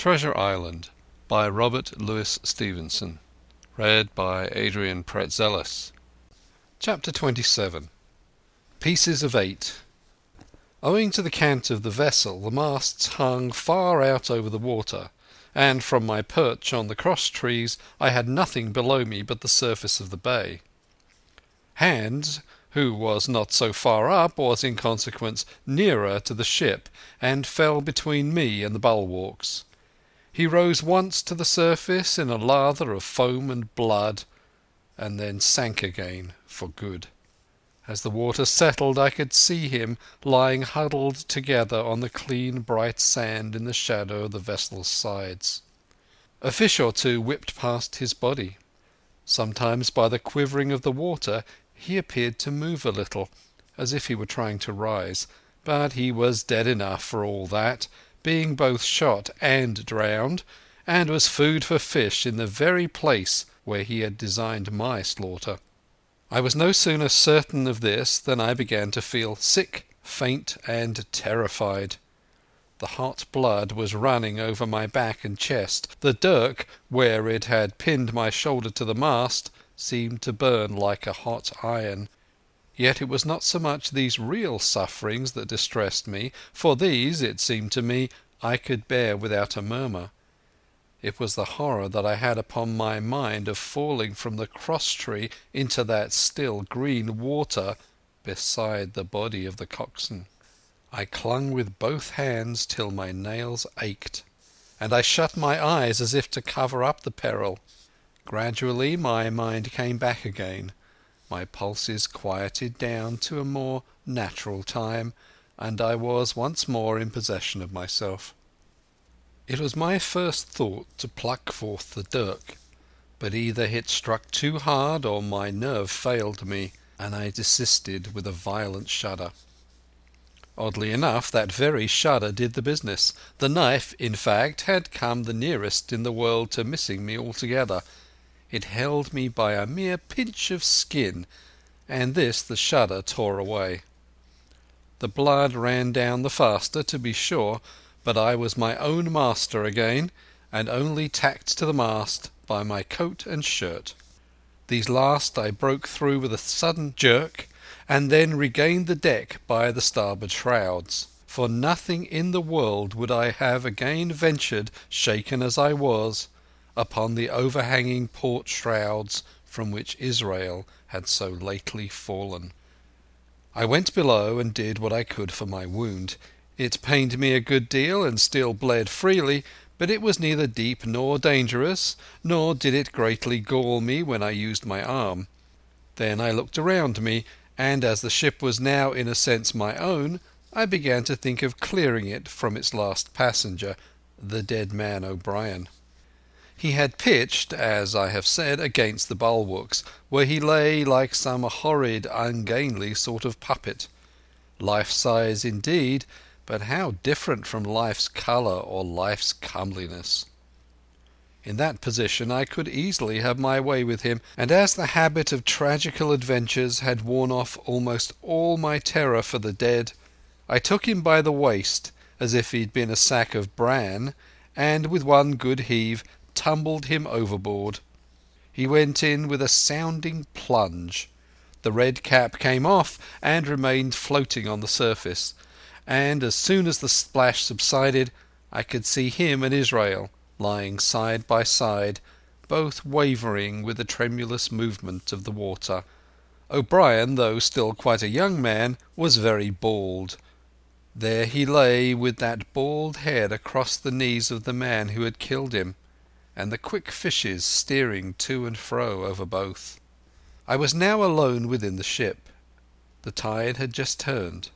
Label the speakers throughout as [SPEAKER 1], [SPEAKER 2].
[SPEAKER 1] Treasure Island by Robert Louis Stevenson. Read by Adrian Praetzellis. Chapter 27. Pieces of 8. Owing to the cant of the vessel, the masts hung far out over the water, and from my perch on the cross trees I had nothing below me but the surface of the bay. Hans, who was not so far up, was in consequence nearer to the ship, and fell between me and the bulwarks. He rose once to the surface in a lather of foam and blood, and then sank again for good. As the water settled I could see him lying huddled together on the clean bright sand in the shadow of the vessel's sides. A fish or two whipped past his body. Sometimes by the quivering of the water he appeared to move a little, as if he were trying to rise, but he was dead enough for all that, being both shot and drowned, and was food for fish in the very place where he had designed my slaughter. I was no sooner certain of this than I began to feel sick, faint, and terrified. The hot blood was running over my back and chest. The dirk, where it had pinned my shoulder to the mast, seemed to burn like a hot iron. Yet it was not so much these real sufferings that distressed me, for these, it seemed to me, I could bear without a murmur. It was the horror that I had upon my mind of falling from the cross-tree into that still green water beside the body of the coxswain. I clung with both hands till my nails ached, and I shut my eyes as if to cover up the peril. Gradually my mind came back again. My pulses quieted down to a more natural time, and I was once more in possession of myself. It was my first thought to pluck forth the dirk, but either it struck too hard or my nerve failed me, and I desisted with a violent shudder. Oddly enough, that very shudder did the business. The knife, in fact, had come the nearest in the world to missing me altogether. It held me by a mere pinch of skin, and this the shudder tore away. The blood ran down the faster, to be sure, but I was my own master again, and only tacked to the mast by my coat and shirt. These last I broke through with a sudden jerk, and then regained the deck by the starboard shrouds. For nothing in the world would I have again ventured, shaken as I was, upon the overhanging port shrouds from which Israel had so lately fallen. I went below and did what I could for my wound. It pained me a good deal and still bled freely, but it was neither deep nor dangerous, nor did it greatly gall me when I used my arm. Then I looked around me, and as the ship was now in a sense my own, I began to think of clearing it from its last passenger, the dead man O'Brien. He had pitched, as I have said, against the bulwarks, where he lay like some horrid, ungainly sort of puppet. Life-size indeed, but how different from life's colour or life's comeliness. In that position I could easily have my way with him, and as the habit of tragical adventures had worn off almost all my terror for the dead, I took him by the waist as if he'd been a sack of bran, and with one good heave tumbled him overboard. He went in with a sounding plunge. The red cap came off and remained floating on the surface, and as soon as the splash subsided I could see him and Israel lying side by side, both wavering with the tremulous movement of the water. O'Brien, though still quite a young man, was very bald. There he lay with that bald head across the knees of the man who had killed him, and the quick fishes steering to and fro over both. I was now alone within the ship. The tide had just turned.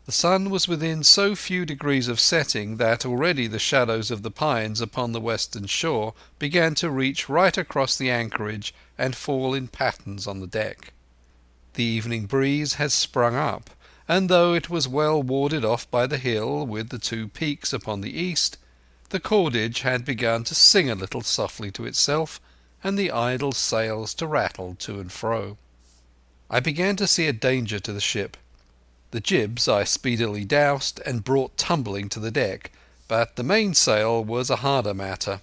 [SPEAKER 1] The sun was within so few degrees of setting that already the shadows of the pines upon the western shore began to reach right across the anchorage and fall in patterns on the deck. The evening breeze had sprung up, and though it was well warded off by the hill with the two peaks upon the east, the cordage had begun to sing a little softly to itself, and the idle sails to rattle to and fro. I began to see a danger to the ship. The jibs I speedily doused and brought tumbling to the deck, but the mainsail was a harder matter.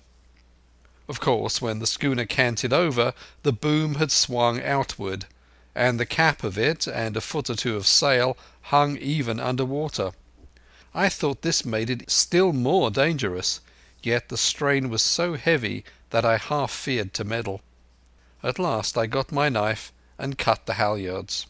[SPEAKER 1] Of course, when the schooner canted over, the boom had swung outward, and the cap of it and a foot or two of sail hung even under water. I thought this made it still more dangerous, yet the strain was so heavy that I half feared to meddle. At last I got my knife and cut the halyards.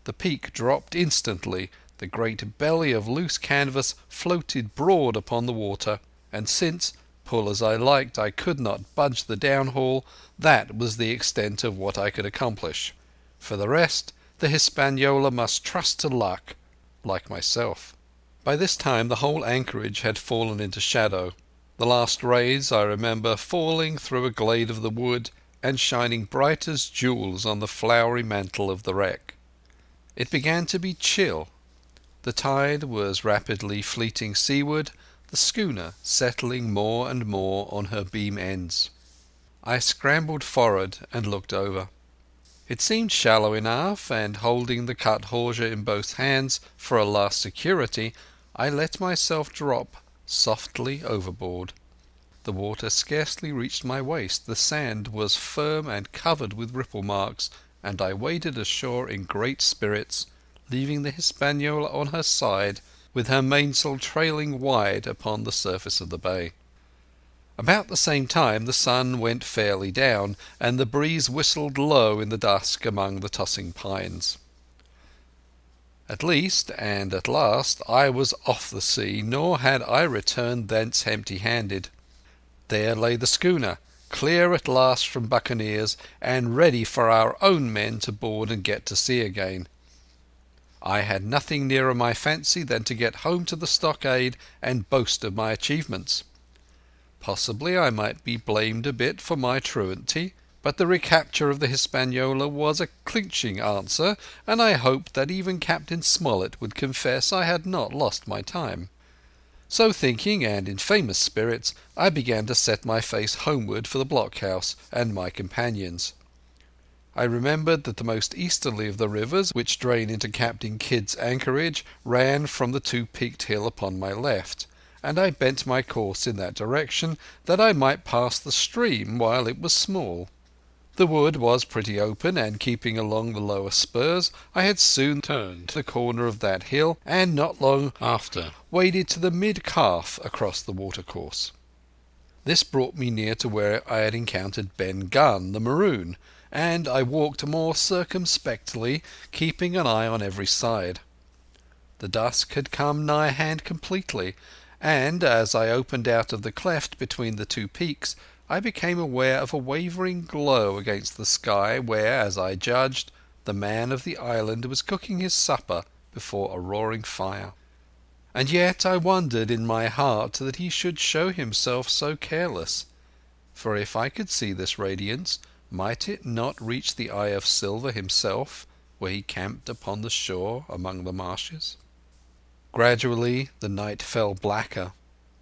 [SPEAKER 1] The peak dropped instantly, the great belly of loose canvas floated broad upon the water, and since, pull as I liked, I could not budge the downhaul, that was the extent of what I could accomplish. For the rest, the Hispaniola must trust to luck, like myself. By this time the whole anchorage had fallen into shadow. The last rays, I remember, falling through a glade of the wood and shining bright as jewels on the flowery mantle of the wreck. It began to be chill. The tide was rapidly fleeting seaward, the schooner settling more and more on her beam ends. I scrambled forward and looked over. It seemed shallow enough, and holding the cut hawser in both hands for a last security, I let myself drop softly overboard. The water scarcely reached my waist, the sand was firm and covered with ripple marks, and I waded ashore in great spirits, leaving the Hispaniola on her side with her mainsail trailing wide upon the surface of the bay. About the same time the sun went fairly down, and the breeze whistled low in the dusk among the tossing pines. At least, and at last, I was off the sea, nor had I returned thence empty-handed. There lay the schooner, clear at last from buccaneers, and ready for our own men to board and get to sea again. I had nothing nearer my fancy than to get home to the stockade and boast of my achievements. Possibly I might be blamed a bit for my truancy, but the recapture of the Hispaniola was a clinching answer, and I hoped that even Captain Smollett would confess I had not lost my time. So thinking, and in famous spirits, I began to set my face homeward for the blockhouse and my companions. I remembered that the most easterly of the rivers which drain into Captain Kidd's anchorage ran from the two-peaked hill upon my left, and I bent my course in that direction, that I might pass the stream while it was small. The wood was pretty open, and keeping along the lower spurs, I had soon turned the corner of that hill, and not long after waded to the mid-calf across the watercourse. This brought me near to where I had encountered Ben Gunn, the Maroon, and I walked more circumspectly, keeping an eye on every side. The dusk had come nigh hand completely, and as I opened out of the cleft between the two peaks, I became aware of a wavering glow against the sky where, as I judged, the man of the island was cooking his supper before a roaring fire. And yet I wondered in my heart that he should show himself so careless, for if I could see this radiance, might it not reach the Eye of Silver himself, where he camped upon the shore among the marshes? Gradually the night fell blacker.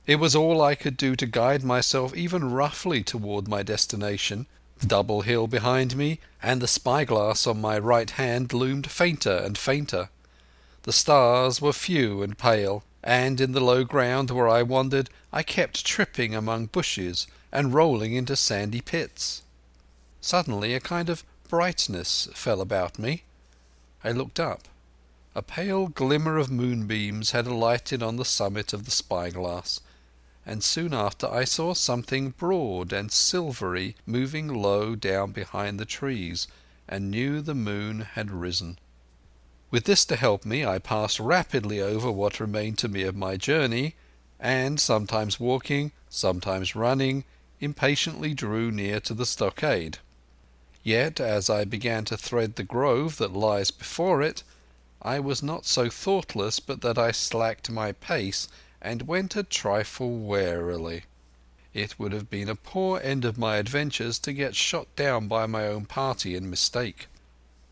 [SPEAKER 1] It was all I could do to guide myself even roughly toward my destination. The double hill behind me and the spyglass on my right hand loomed fainter and fainter. The stars were few and pale, and in the low ground where I wandered I kept tripping among bushes and rolling into sandy pits. Suddenly a kind of brightness fell about me. I looked up. A pale glimmer of moonbeams had alighted on the summit of the spyglass, and soon after I saw something broad and silvery moving low down behind the trees, and knew the moon had risen. With this to help me, I passed rapidly over what remained to me of my journey, and, sometimes walking, sometimes running, impatiently drew near to the stockade. Yet, as I began to thread the grove that lies before it, I was not so thoughtless but that I slacked my pace and went a trifle warily. It would have been a poor end of my adventures to get shot down by my own party in mistake.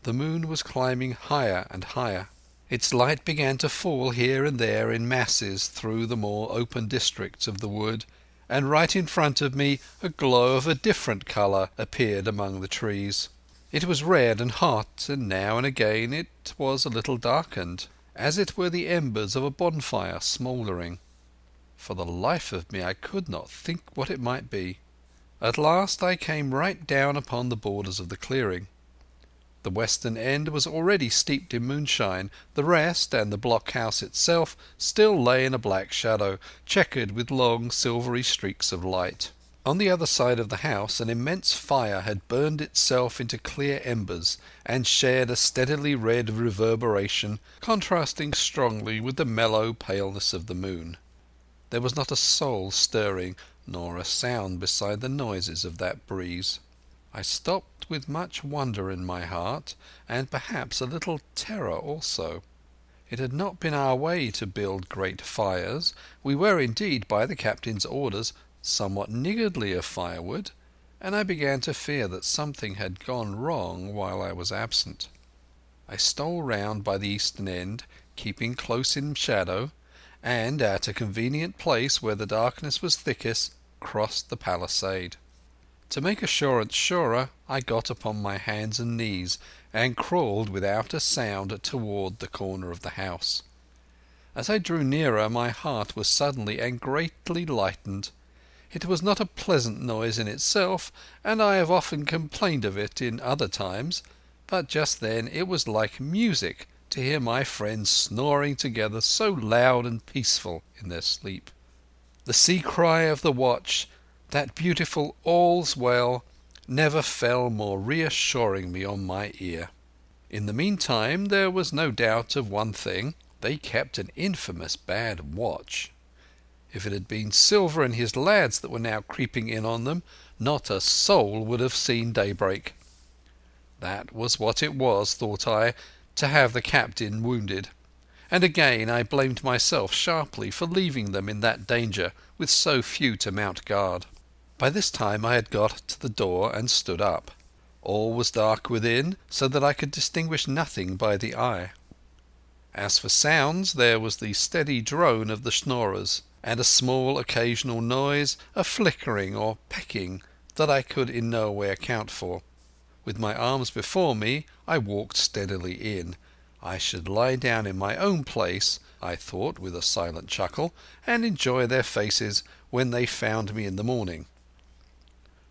[SPEAKER 1] The moon was climbing higher and higher. Its light began to fall here and there in masses through the more open districts of the wood, and right in front of me a glow of a different colour appeared among the trees. It was red and hot, and now and again it was a little darkened, as it were the embers of a bonfire smouldering. For the life of me I could not think what it might be. At last I came right down upon the borders of the clearing. The western end was already steeped in moonshine. The rest, and the blockhouse itself, still lay in a black shadow, checkered with long silvery streaks of light. On the other side of the house an immense fire had burned itself into clear embers, and shed a steadily red reverberation, contrasting strongly with the mellow paleness of the moon. There was not a soul stirring, nor a sound beside the noises of that breeze. I stopped with much wonder in my heart, and perhaps a little terror also. It had not been our way to build great fires. We were indeed, by the captain's orders, somewhat niggardly of firewood, and I began to fear that something had gone wrong while I was absent. I stole round by the eastern end, keeping close in shadow, and at a convenient place where the darkness was thickest, crossed the palisade. To make assurance surer, I got upon my hands and knees and crawled without a sound toward the corner of the house. As I drew nearer my heart was suddenly and greatly lightened. It was not a pleasant noise in itself, and I have often complained of it in other times, but just then it was like music to hear my friends snoring together so loud and peaceful in their sleep. The sea-cry of the watch, that beautiful "All's well," never fell more reassuringly on my ear. In the meantime there was no doubt of one thing: they kept an infamous bad watch. If it had been Silver and his lads that were now creeping in on them, not a soul would have seen daybreak. That was what it was, thought I, to have the captain wounded, and again I blamed myself sharply for leaving them in that danger with so few to mount guard. By this time I had got to the door and stood up. All was dark within, so that I could distinguish nothing by the eye. As for sounds, there was the steady drone of the schnorrers, and a small occasional noise, a flickering or pecking, that I could in no way account for. With my arms before me I walked steadily in. I should lie down in my own place, I thought with a silent chuckle, and enjoy their faces when they found me in the morning.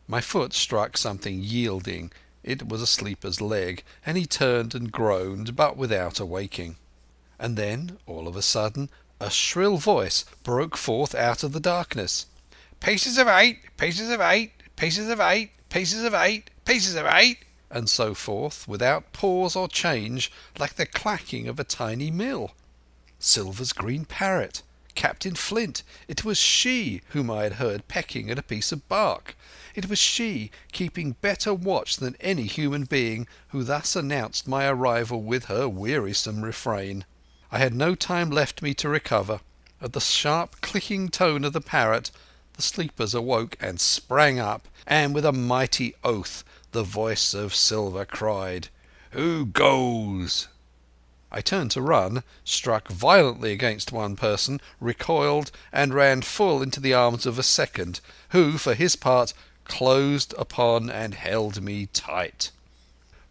[SPEAKER 1] My foot struck something yielding. It was a sleeper's leg, and he turned and groaned, but without awaking. And then, all of a sudden, a shrill voice broke forth out of the darkness. "Pieces of 8, pieces of 8, pieces of 8, pieces of 8, pieces of 8, and so forth, without pause or change, like the clacking of a tiny mill. Silver's green parrot, Captain Flint. It was she whom I had heard pecking at a piece of bark. It was she, keeping better watch than any human being, who thus announced my arrival with her wearisome refrain. I had no time left me to recover. At the sharp clicking tone of the parrot, the sleepers awoke and sprang up, and with a mighty oath the voice of Silver cried, "Who goes?" I turned to run, struck violently against one person, recoiled, and ran full into the arms of a second, who, for his part, closed upon and held me tight.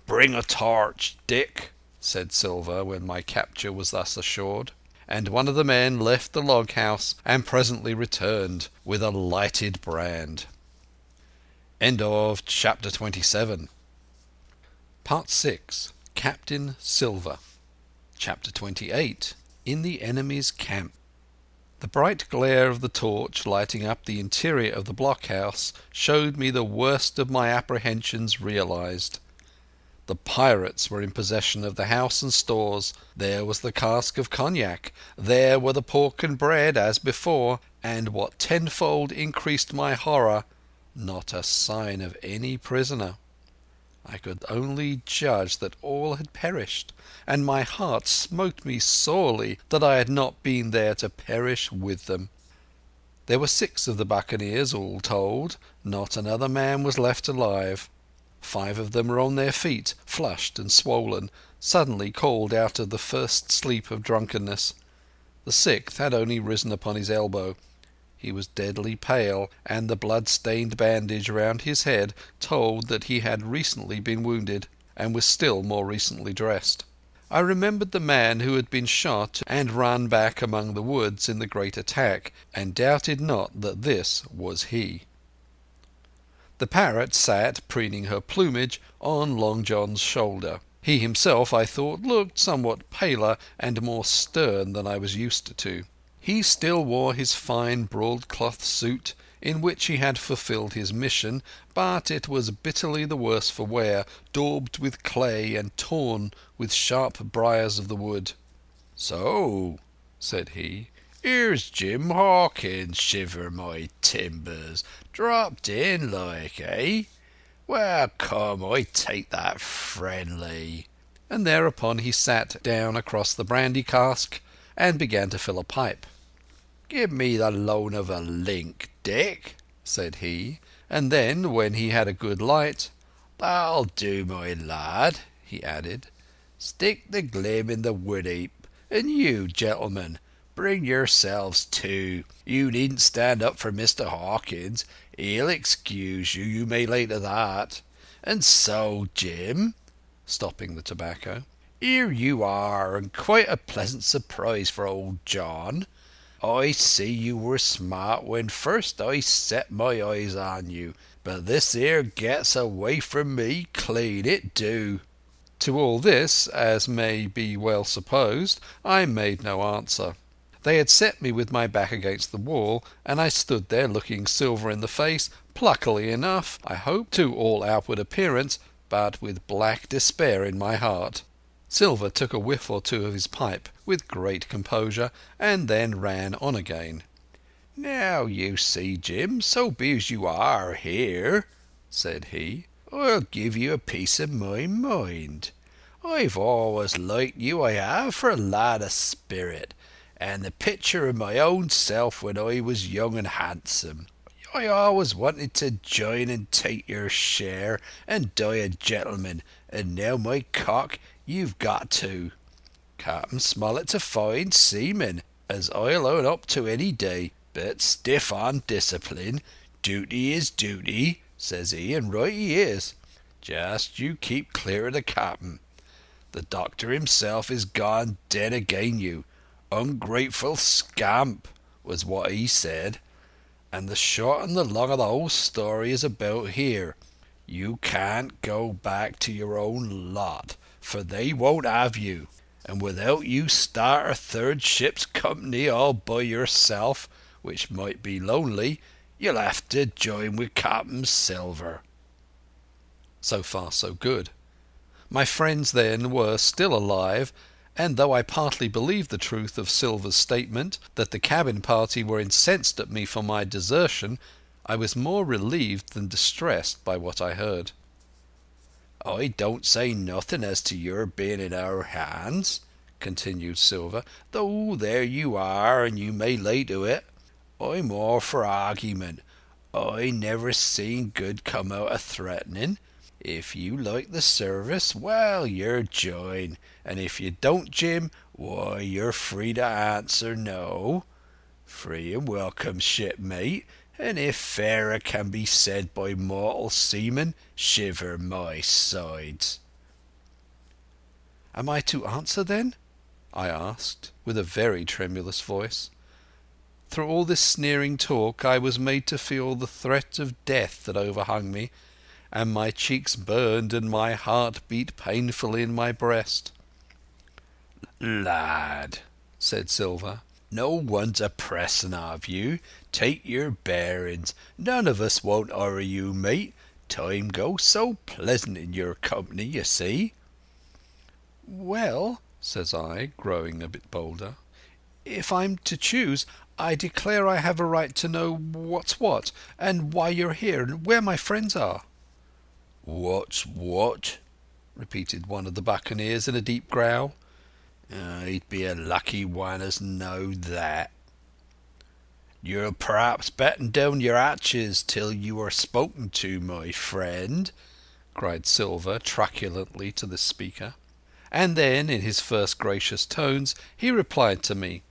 [SPEAKER 1] "Bring a torch, Dick," said Silver, when my capture was thus assured. And one of the men left the log-house and presently returned with a lighted brand. End of chapter 27. Part 6. Captain Silver. Chapter 28. In the enemy's camp. The bright glare of the torch lighting up the interior of the blockhouse showed me the worst of my apprehensions realized. The pirates were in possession of the house and stores. There was the cask of cognac. There were the pork and bread as before, and what tenfold increased my horror, not a sign of any prisoner. I could only judge that all had perished, and my heart smote me sorely that I had not been there to perish with them. There were 6 of the buccaneers all told. Not another man was left alive. 5 of them were on their feet, flushed and swollen, suddenly called out of the first sleep of drunkenness. The 6th had only risen upon his elbow. He was deadly pale, and the blood-stained bandage round his head told that he had recently been wounded, and was still more recently dressed. I remembered the man who had been shot and run back among the woods in the great attack, and doubted not that this was he. The parrot sat, preening her plumage, on Long John's shoulder. He himself, I thought, looked somewhat paler and more stern than I was used to. He still wore his fine broadcloth suit, in which he had fulfilled his mission, but it was bitterly the worse for wear, daubed with clay and torn with sharp briars of the wood. "So," said he, "here's Jim Hawkins, shiver my timbers. Dropped in like, eh? Well, come, I take that friendly." And thereupon he sat down across the brandy cask and began to fill a pipe. "Give me the loan of a link, Dick," said he, and then, when he had a good light, "That'll do, my lad," he added. "Stick the glim in the wood heap, and you, gentlemen, bring yourselves too. You needn't stand up for Mr. Hawkins. He'll excuse you, you may lay to that. And so, Jim," stopping the tobacco, "here you are, and quite a pleasant surprise for old John. I see you were smart when first I set my eyes on you, but this here gets away from me clean, it do." To all this, as may be well supposed, I made no answer. They had set me with my back against the wall, and I stood there looking Silver in the face, pluckily enough, I hope, to all outward appearance, but with black despair in my heart. Silver took a whiff or two of his pipe with great composure, and then ran on again. "Now you see, Jim, so be as you are here," said he, "I'll give you a piece of my mind. I've always liked you, I have, for a lad of spirit, and the picture of my own self when I was young and handsome. I always wanted to join and take your share and die a gentleman, and now, my cock, you've got to. Captain Smollett's a fine seaman, as I'll own up to any day, but stiff on discipline. Duty is duty, says he, and right he is. Just you keep clear of the captain. The doctor himself is gone dead again you. Ungrateful scamp, was what he said. And the short and the long of the whole story is about here. You can't go back to your own lot, for they won't have you. And without you start a third ship's company all by yourself, which might be lonely, you'll have to join with Captain Silver." So far so good. My friends then were still alive, and though I partly believed the truth of Silver's statement that the cabin party were incensed at me for my desertion, I was more relieved than distressed by what I heard. "I don't say nothing as to your being in our hands," continued Silver, "though there you are, and you may lay to it. I'm all for argument. I never seen good come out of threatening. If you like the service, well, you're joined, and if you don't, Jim, why, you're free to answer no. Free and welcome, shipmate, and if fairer can be said by mortal seamen, shiver my sides." "Am I to answer, then?" I asked, with a very tremulous voice. Through all this sneering talk I was made to feel the threat of death that overhung me, and my cheeks burned and my heart beat painfully in my breast. "Lad," said Silver, "no one's a pressing of you. Take your bearings. None of us won't hurry you, mate. Time goes so pleasant in your company, you see." "Well," says I, growing a bit bolder, "if I'm to choose, I declare I have a right to know what's what, and why you're here, and where my friends are." "What's what?" repeated one of the buccaneers in a deep growl. "He'd be a lucky one as knowed that." "You'll perhaps batten down your hatches till you are spoken to, my friend," cried Silver truculently to the speaker. And then, in his first gracious tones, he replied to me.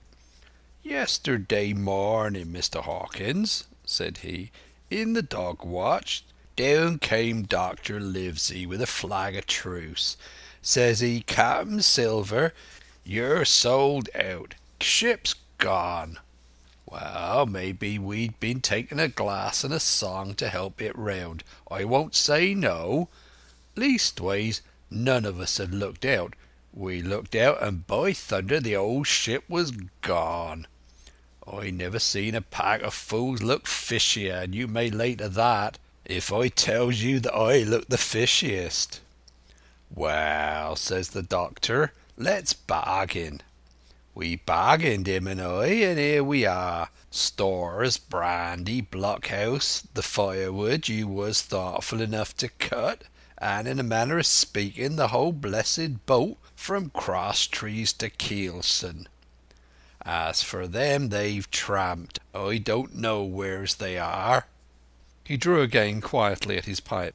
[SPEAKER 1] "Yesterday morning, Mr. Hawkins," said he, "in the dog watch, down came Dr. Livesey with a flag of truce.
[SPEAKER 2] Says he, Captain Silver, you're sold out. Ship's gone. Well, maybe we'd been taking a glass and a song to help it round. I won't say no. Leastways, none of us had looked out. We looked out, and by thunder, the old ship was gone. I never seen a pack of fools look fishier, and you may lay to that, if I tells you that I look the fishiest. Well, says the doctor, let's bargain. We bargained, him and I, and here we are. Stores, brandy, blockhouse, the firewood you was thoughtful enough to cut, and in a manner of speaking, the whole blessed boat from Crosstrees to Keelson. As for them, they've tramped. I don't know wheres they are.
[SPEAKER 1] He drew again quietly at his pipe.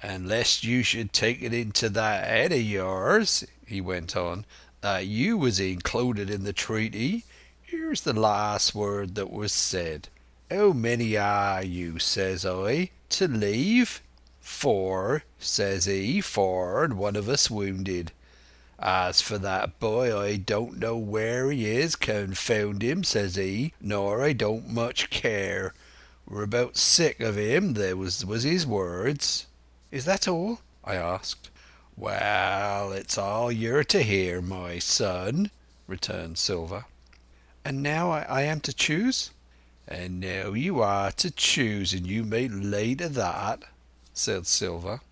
[SPEAKER 2] And lest you should take it into that head of yours, he went on, that you was included in the treaty, here's the last word that was said. How many are you, says I, to leave? 4, says he, 4 and one of us wounded. As for that boy, I don't know where he is, confound him, says he, nor I don't much care. We're about sick of him, there was his words.
[SPEAKER 1] Is that all? I asked.
[SPEAKER 2] Well, it's all you're to hear, my son, returned Silver.
[SPEAKER 1] And now I am to choose?
[SPEAKER 2] And now you are to choose, and you may lay to that, said Silver.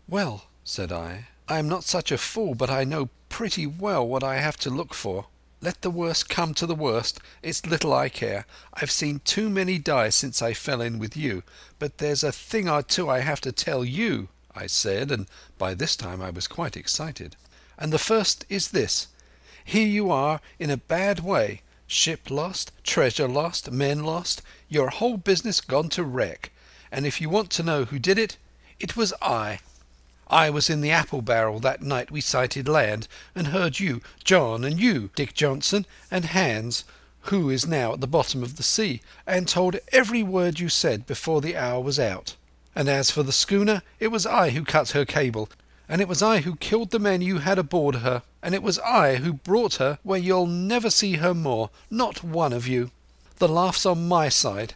[SPEAKER 1] Well, said I am not such a fool, but I know pretty well what I have to look for. Let the worst come to the worst, it's little I care. I've seen too many die since I fell in with you, but there's a thing or two I have to tell you, I said, and by this time I was quite excited. And the first is this. Here you are in a bad way, ship lost, treasure lost, men lost, your whole business gone to wreck, and if you want to know who did it, it was I. I was in the apple barrel that night we sighted land, and heard you, John, and you, Dick Johnson, and Hans, who is now at the bottom of the sea, and told every word you said before the hour was out. And as for the schooner, it was I who cut her cable, and it was I who killed the men you had aboard her, and it was I who brought her where you'll never see her more, not one of you. The laugh's on my side.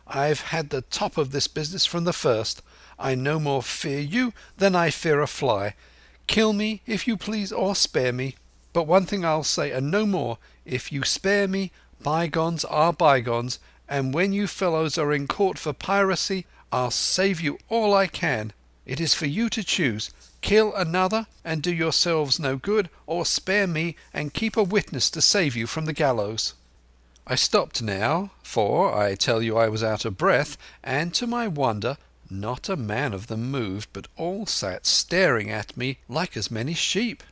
[SPEAKER 1] I've had the top of this business from the first. I no more fear you than I fear a fly. Kill me, if you please, or spare me. But one thing I'll say, and no more. If you spare me, bygones are bygones, and when you fellows are in court for piracy, I'll save you all I can. It is for you to choose. Kill another and do yourselves no good, or spare me and keep a witness to save you from the gallows. I stopped now, for I tell you I was out of breath, and to my wonder not a man of them moved, but all sat staring at me like as many sheep.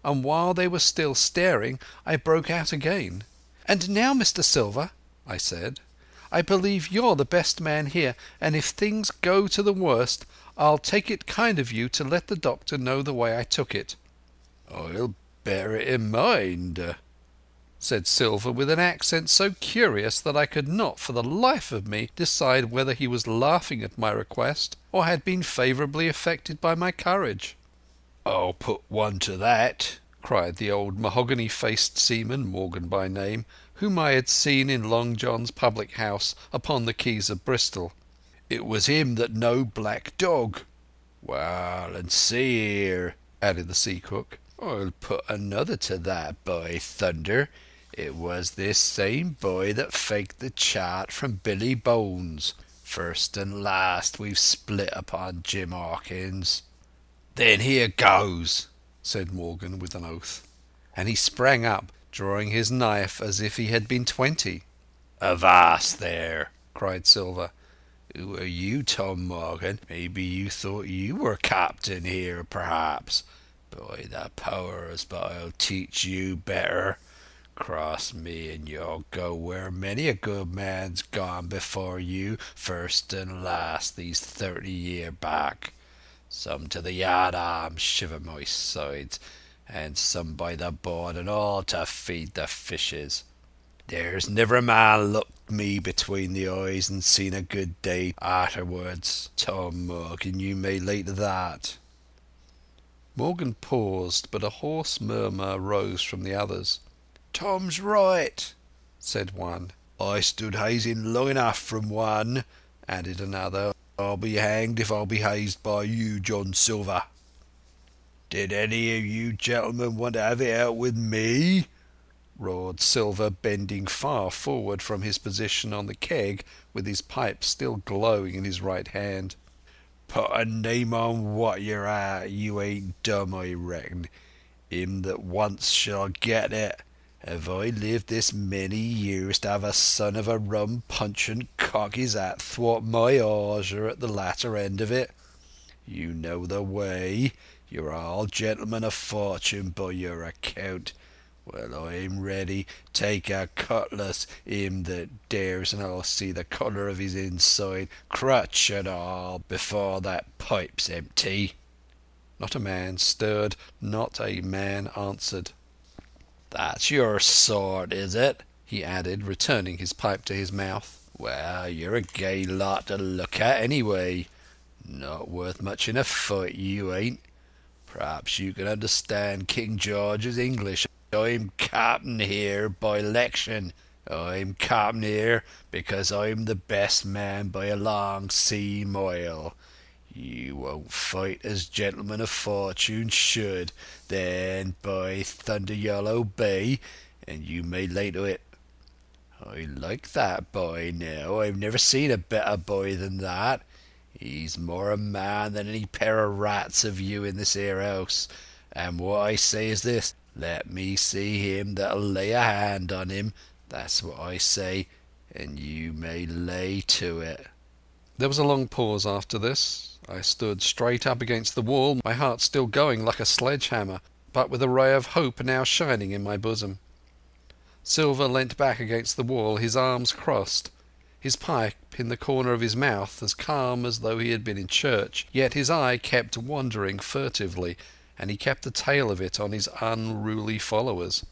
[SPEAKER 1] And while they were still staring, I broke out again. "And now, Mr. Silver," I said, "I believe you're the best man here, and if things go to the worst, I'll take it kind of you to let the doctor know the way I took it."
[SPEAKER 2] "I'll bear it in mind,"
[SPEAKER 1] said Silver with an accent so curious that I could not for the life of me decide whether he was laughing at my request or had been favourably affected by my courage.
[SPEAKER 2] "I'll put one to that,"
[SPEAKER 1] cried the old mahogany-faced seaman, Morgan by name, whom I had seen in Long John's public house upon the quays of Bristol.
[SPEAKER 2] "It was him that knowed Black Dog. Well, and see here," added the sea cook, "I'll put another to that, by thunder. It was this same boy that faked the chart from Billy Bones. First and last we've split upon Jim Hawkins." "Then here goes," said Morgan with an oath. And he sprang up, drawing his knife as if he had been 20. "Avast there!" cried Silver. "Who are you, Tom Morgan? Maybe you thought you were captain here, perhaps. By the powers, but I'll teach you better. Cross me and you'll go where many a good man's gone before you, first and last, these 30 year back. Some to the yard arms, shiver my sides, and some by the board, and all to feed the fishes. There's never a man looked me between the eyes and seen a good day arterwards. Tom Morgan, you may lay to that."
[SPEAKER 1] Morgan paused, but a hoarse murmur rose from the others.
[SPEAKER 2] "Tom's right," said one. "I stood hazing long enough from one," added another. "I'll be hanged if I'll be hazed by you, John Silver." "Did any of you gentlemen want to have it out with me?" roared Silver, bending far forward from his position on the keg, with his pipe still glowing in his right hand. "Put a name on what you're at. You ain't dumb, I reckon. Him that once shall get it. Have I lived this many years to have a son of a rum puncheon cock his hat thwart my hawser at the latter end of it? You know the way. You're all gentlemen of fortune by your account. Well, I'm ready. Take a cutlass, him that dares, and I'll see the colour of his inside, crutch and all, before that pipe's empty."
[SPEAKER 1] Not a man stirred, not a man answered.
[SPEAKER 2] "That's your sort, is it?"
[SPEAKER 1] he added, returning his pipe to his mouth.
[SPEAKER 2] "Well, you're a gay lot to look at, anyway. Not worth much in a fight, you ain't. Perhaps you can understand King George's English. I'm captain here by election. I'm captain here because I'm the best man by a long sea mile. You won't fight as gentlemen of fortune should, then by thunder you'll obey, and you may lay to it. I like that boy now. I've never seen a better boy than that. He's more a man than any pair of rats of you in this here house. And what I say is this: let me see him that'll lay a hand on him. That's what I say, and you may lay to it."
[SPEAKER 1] There was a long pause after this. I stood straight up against the wall, my heart still going like a sledgehammer, but with a ray of hope now shining in my bosom. Silver leant back against the wall, his arms crossed, his pipe in the corner of his mouth, as calm as though he had been in church, yet his eye kept wandering furtively, and he kept the tail of it on his unruly followers.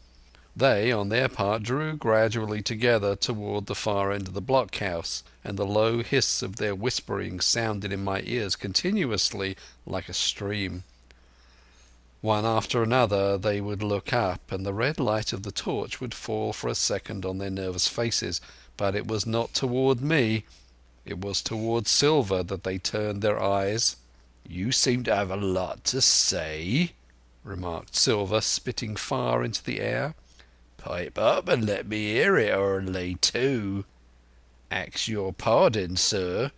[SPEAKER 1] They, on their part, drew gradually together toward the far end of the blockhouse, and the low hiss of their whispering sounded in my ears continuously like a stream. One after another they would look up, and the red light of the torch would fall for a second on their nervous faces, but it was not toward me, it was toward Silver that they turned their eyes.
[SPEAKER 2] "You seem to have a lot to say,"
[SPEAKER 1] remarked Silver, spitting far into the air.
[SPEAKER 2] "Pipe up and let me hear it, or lay to." "Ax your pardon, sir,"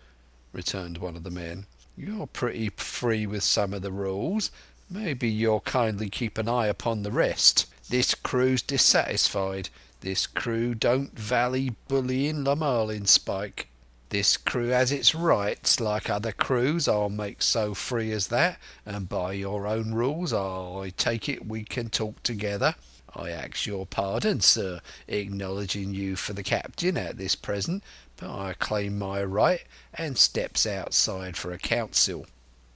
[SPEAKER 2] returned one of the men. "You're pretty free with some of the rules. Maybe you'll kindly keep an eye upon the rest. This crew's dissatisfied. This crew don't vally bullying the marlinspike. This crew has its rights like other crews. I'll make so free as that, and by your own rules I take it we can talk together. I ask your pardon, sir, acknowledging you for the captain at this present, but I claim my right, and steps outside for a council."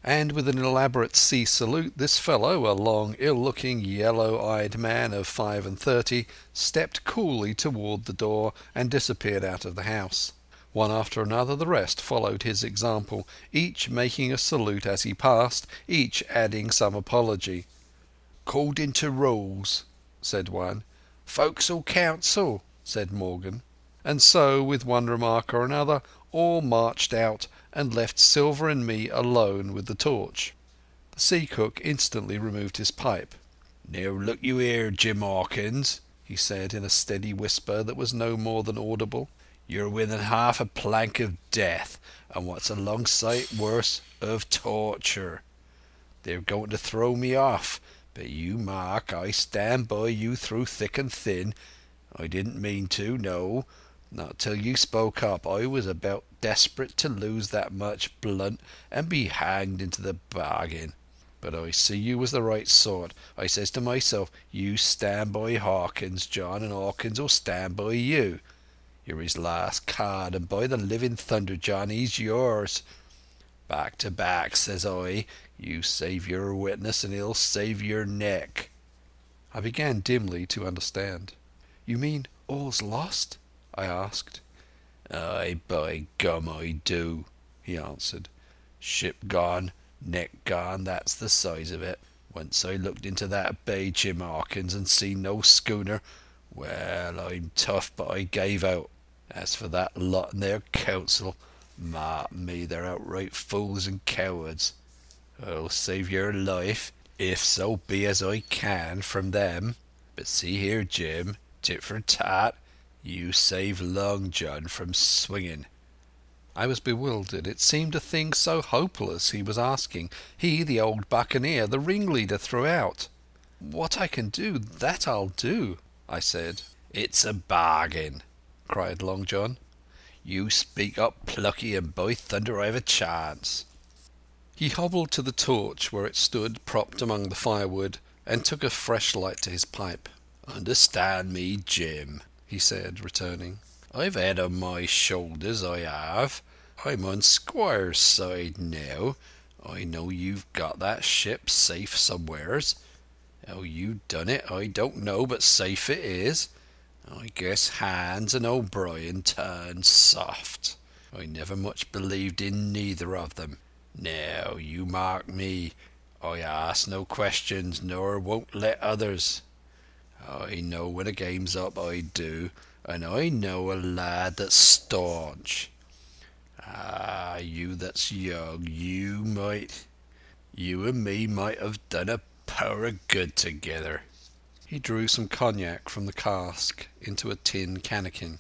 [SPEAKER 1] And with an elaborate sea salute, this fellow, a long, ill-looking, yellow-eyed man of 35, stepped coolly toward the door and disappeared out of the house. One after another the rest followed his example, each making a salute as he passed, each adding some apology.
[SPEAKER 2] "According to rules," said one. "Forecastle council," said Morgan.
[SPEAKER 1] And so, with one remark or another, all marched out and left Silver and me alone with the torch. The sea cook instantly removed his pipe.
[SPEAKER 2] "Now look you here, Jim Hawkins," he said in a steady whisper that was no more than audible. "You're within half a plank of death, and what's a long sight worse, of torture. They're going to throw me off, but you mark, I stand by you through thick and thin. I didn't mean to, no, not till you spoke up. I was about desperate to lose that much blunt and be hanged into the bargain. But I see you was the right sort. I says to myself, you stand by Hawkins, John, and Hawkins will stand by you. You're his last card, and by the living thunder, John, he's yours. Back to back, says I. You save your witness, and he'll save your neck."
[SPEAKER 1] I began dimly to understand. "You mean all's lost?" I asked.
[SPEAKER 2] "Aye, by gum, I do," he answered. "Ship gone, neck gone, that's the size of it. Once I looked into that bay, Jim Hawkins, and seen no schooner. Well, I'm tough, but I gave out. As for that lot in their council, mark me, they're outright fools and cowards. I'll save your life, if so be as I can, from them. But see here, Jim, tit for tat, you save Long John from swinging."
[SPEAKER 1] I was bewildered. It seemed a thing so hopeless he was asking. He, the old buccaneer, the ringleader throughout. "What I can do, that I'll do," I said.
[SPEAKER 2] "It's a bargain," cried Long John. "You speak up plucky, and by thunder I've a chance."
[SPEAKER 1] He hobbled to the torch where it stood propped among the firewood, and took a fresh light to his pipe.
[SPEAKER 2] "Understand me, Jim," he said, returning. "I've head on my shoulders, I have. I'm on Squire's side now. I know you've got that ship safe somewheres. How you done it I don't know, but safe it is. I guess Hans and O'Brien turned soft. I never much believed in neither of them. Now, you mark me, I ask no questions, nor won't let others. I know when a game's up, I do, and I know a lad that's staunch. Ah, you that's young, you and me might have done a power of good together."
[SPEAKER 1] He drew some cognac from the cask into a tin cannikin.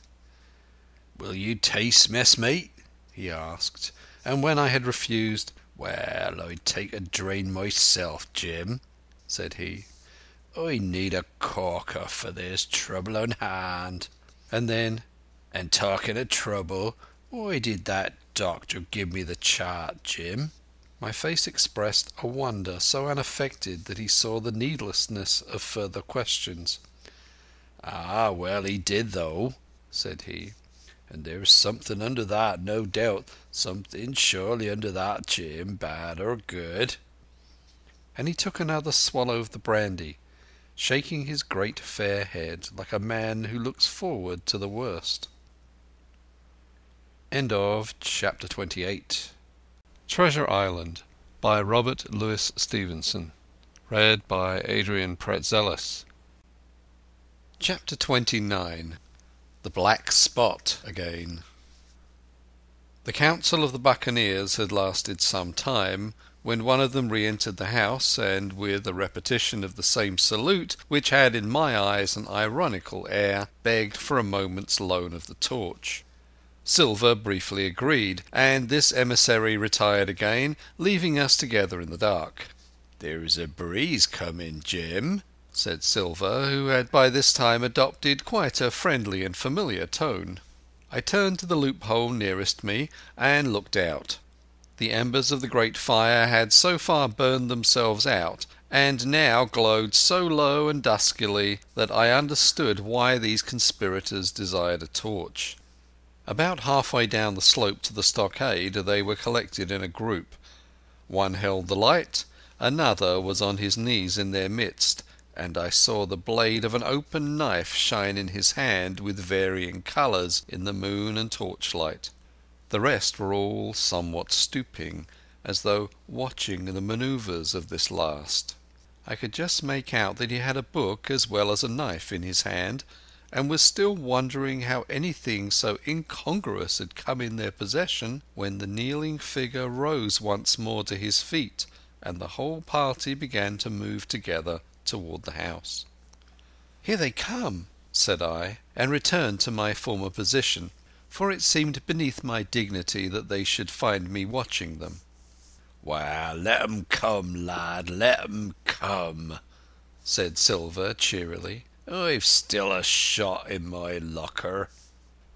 [SPEAKER 2] "Will you taste, messmate?" he asked, and when I had refused, "Well, I'd take a drain myself, Jim," said he. "I need a corker, for there's trouble on hand." And then, "And talking of trouble, why did that doctor give me the chart, Jim?"
[SPEAKER 1] My face expressed a wonder so unaffected that he saw the needlessness of further questions.
[SPEAKER 2] "Ah, well, he did, though," said he. "And there's something under that, no doubt. Something surely under that, Jim, bad or good."
[SPEAKER 1] And he took another swallow of the brandy, shaking his great fair head like a man who looks forward to the worst. End of Chapter 28. Treasure Island by Robert Louis Stevenson. Read by Adrian Praetzellis. Chapter 29. The Black Spot again. The council of the buccaneers had lasted some time, when one of them re-entered the house, and with a repetition of the same salute, which had in my eyes an ironical air, begged for a moment's loan of the torch. Silver briefly agreed, and this emissary retired again, leaving us together in the dark.
[SPEAKER 2] "There's a breeze coming, Jim,"
[SPEAKER 1] said Silver, who had by this time adopted quite a friendly and familiar tone. I turned to the loophole nearest me and looked out. The embers of the great fire had so far burned themselves out, and now glowed so low and duskily that I understood why these conspirators desired a torch. About halfway down the slope to the stockade they were collected in a group. One held the light, another was on his knees in their midst, and I saw the blade of an open knife shine in his hand with varying colours in the moon and torchlight. The rest were all somewhat stooping, as though watching the manoeuvres of this last. I could just make out that he had a book as well as a knife in his hand, and was still wondering how anything so incongruous had come in their possession, when the kneeling figure rose once more to his feet, and the whole party began to move together toward the house. "Here they come," said I, and returned to my former position, for it seemed beneath my dignity that they should find me watching them.
[SPEAKER 2] "Well, let 'em come, lad, let 'em come," said Silver cheerily. "I've still a shot in my locker."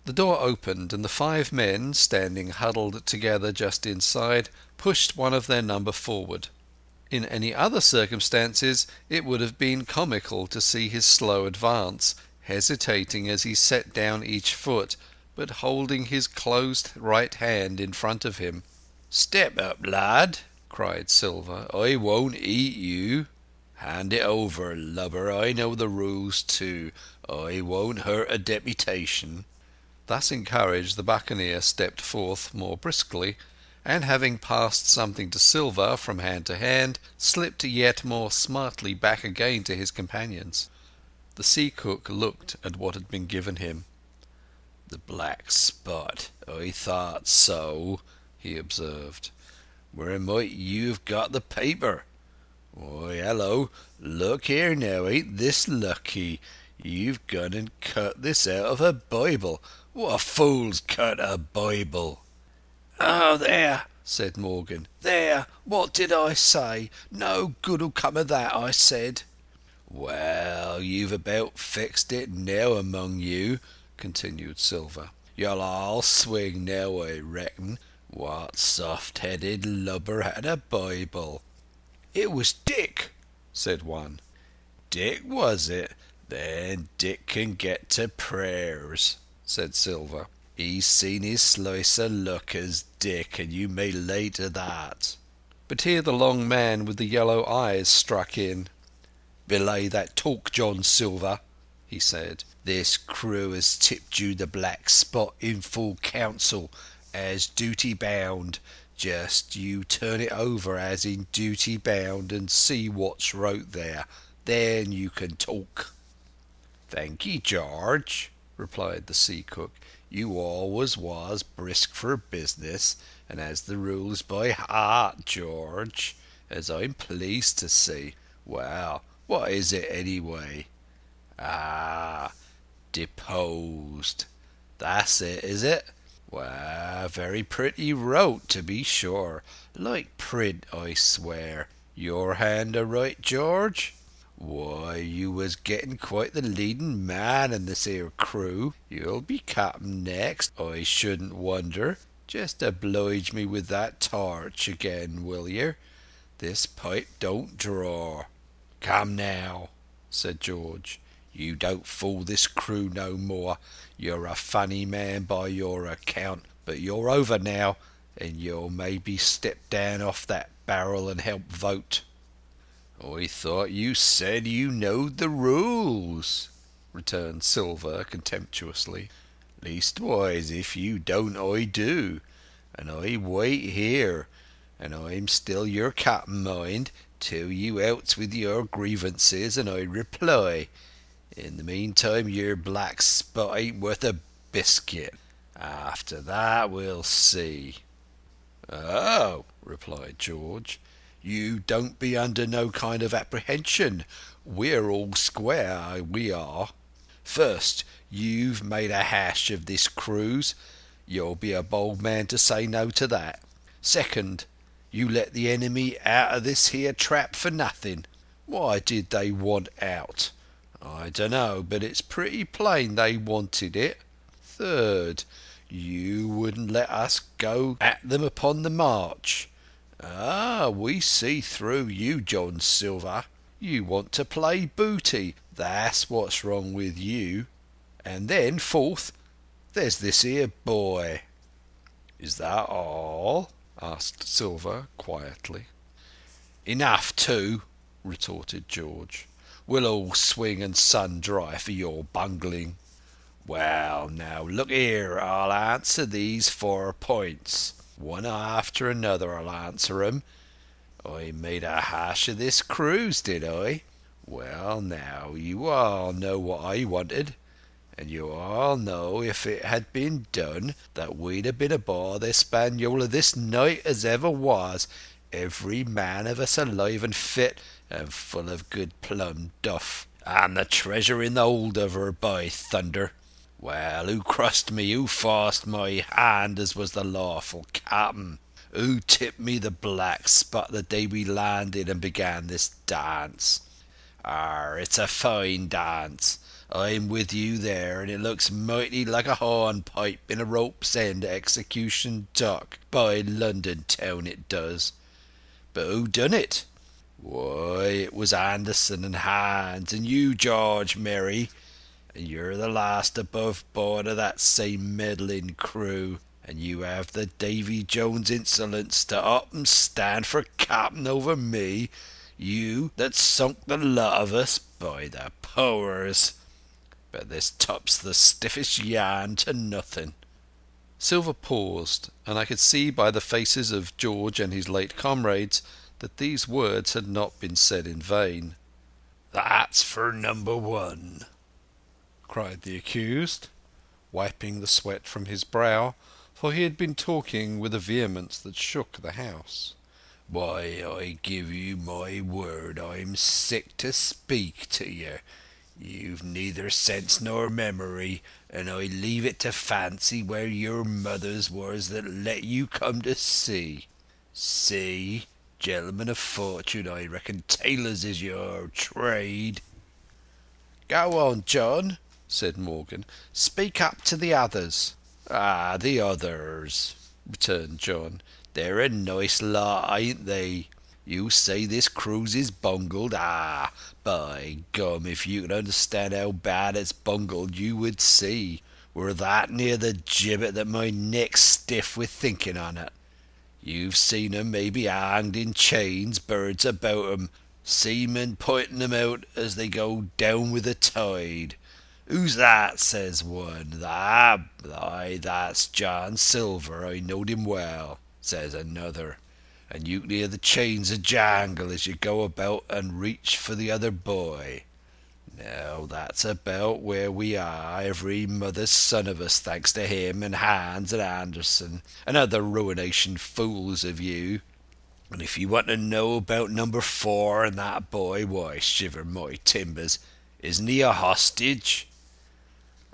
[SPEAKER 1] The door opened, and the 5 men, standing huddled together just inside, pushed one of their number forward. In any other circumstances it would have been comical to see his slow advance, hesitating as he set down each foot, but holding his closed right hand in front of him.
[SPEAKER 2] "Step up, lad," cried Silver. "I won't eat you. Hand it over, lubber. I know the rules too. I won't hurt a deputation."
[SPEAKER 1] Thus encouraged, the buccaneer stepped forth more briskly, and having passed something to Silver from hand to hand, slipped yet more smartly back again to his companions. The sea cook looked at what had been given him.
[SPEAKER 2] "The black spot, I thought so," he observed. "Where might you've got the paper? Why, hello, look here now, ain't this lucky? You've gone and cut this out of a Bible. What fool's cut a Bible?" "Oh, there," said Morgan. "There, what did I say? No good'll come of that, I said." "Well, you've about fixed it now among you," continued Silver. "You'll all swing now, I reckon. What soft-headed lubber had a Bible?" "It was Dick," said one. "Dick, was it? Then Dick can get to prayers," said Silver. "He's seen his slice of luck as Dick, and you may lay to that."
[SPEAKER 1] But here the long man with the yellow eyes struck in.
[SPEAKER 2] "Belay that talk, John Silver," he said. "This crew has tipped you the black spot in full council, as duty bound. Just you turn it over as in duty bound and see what's wrote there. Then you can talk." "Thank ye, George," replied the sea cook. "You always was brisk for business, and has the rules by heart, George, as I'm pleased to see. Well, what is it anyway? Ah, deposed. That's it, is it? Well, very pretty wrote, to be sure. Like print, I swear. Your hand a right, George? Why, you was getting quite the leading man in this here crew. You'll be captain next, I shouldn't wonder. Just oblige me with that torch again, will yer? This pipe don't draw." "Come now," said George. "You don't fool this crew no more. You're a funny man by your account, but you're over now, and you'll maybe step down off that barrel and help vote." "I thought you said you knowed the rules," returned Silver contemptuously. "Leastwise, if you don't, I do, and I wait here, and I'm still your captain, mind, till you outs with your grievances and I reply. In the meantime, your black spot ain't worth a biscuit. After that we'll see." "Oh," replied George, "you don't be under no kind of apprehension. We're all square, we are. First, you've made a hash of this cruise. You'll be a bold man to say no to that. Second, you let the enemy out of this here trap for nothing. Why did they want out? I dunno, but it's pretty plain they wanted it. Third, you wouldn't let us go at them upon the march. Ah, we see through you, John Silver. You want to play booty. That's what's wrong with you. And then, fourth, there's this here boy." "Is that all?" asked Silver quietly. "Enough too," retorted George. "We'll all swing and sun dry for your bungling. Well, now, look here, I'll answer these 4 points. One after another I'll answer 'em. I made a hash of this cruise, did I? Well, now, you all know what I wanted, and you all know if it had been done that we'd have been aboard the Hispaniola this night as ever was, every man of us alive and fit and full of good plum duff, and the treasure in the hold of her, by thunder. Well, who crossed me, who forced my hand as was the lawful captain? Who tipped me the black spot the day we landed and began this dance? It's a fine dance. I'm with you there, and it looks mighty like a hornpipe in a rope's end execution dock by London town, it does. But who done it? Why, it was Anderson and Hans and you, George Merry, and you're the last above board of that same meddling crew, and you have the Davy Jones insolence to up and stand for captain over me, you that sunk the lot of us, by the powers! But this top's the stiffest yarn to nothing."
[SPEAKER 1] Silver paused, and I could see by the faces of George and his late comrades that these words had not been said in vain.
[SPEAKER 2] "That's for number one,"
[SPEAKER 1] cried the accused, wiping the sweat from his brow, for he had been talking with a vehemence that shook the house.
[SPEAKER 2] "Why, I give you my word I'm sick to speak to you. You've neither sense nor memory, and I leave it to fancy where your mothers was that let you come to sea. See, gentlemen of fortune, I reckon tailors is your trade."
[SPEAKER 1] "Go on, John," said Morgan. "Speak up to the others."
[SPEAKER 2] "Ah, the others," returned John. "They're a nice lot, ain't they? You say this cruise is bungled. Ah, by gum, if you could understand how bad it's bungled, you would see. We're that near the gibbet that my neck's stiff with thinking on it. You've seen 'em maybe hanged in chains, birds about 'em, seamen pointing 'em out as they go down with the tide. 'Who's that?' says one. 'Aye, that's John Silver, I knowed him well,' says another. And you can hear the chains a jangle as you go about and reach for the other boy. Now that's about where we are, every mother's son of us, thanks to him and Hans and Anderson and other ruination fools of you. And if you want to know about number 4 and that boy, why, shiver my timbers, isn't he a hostage?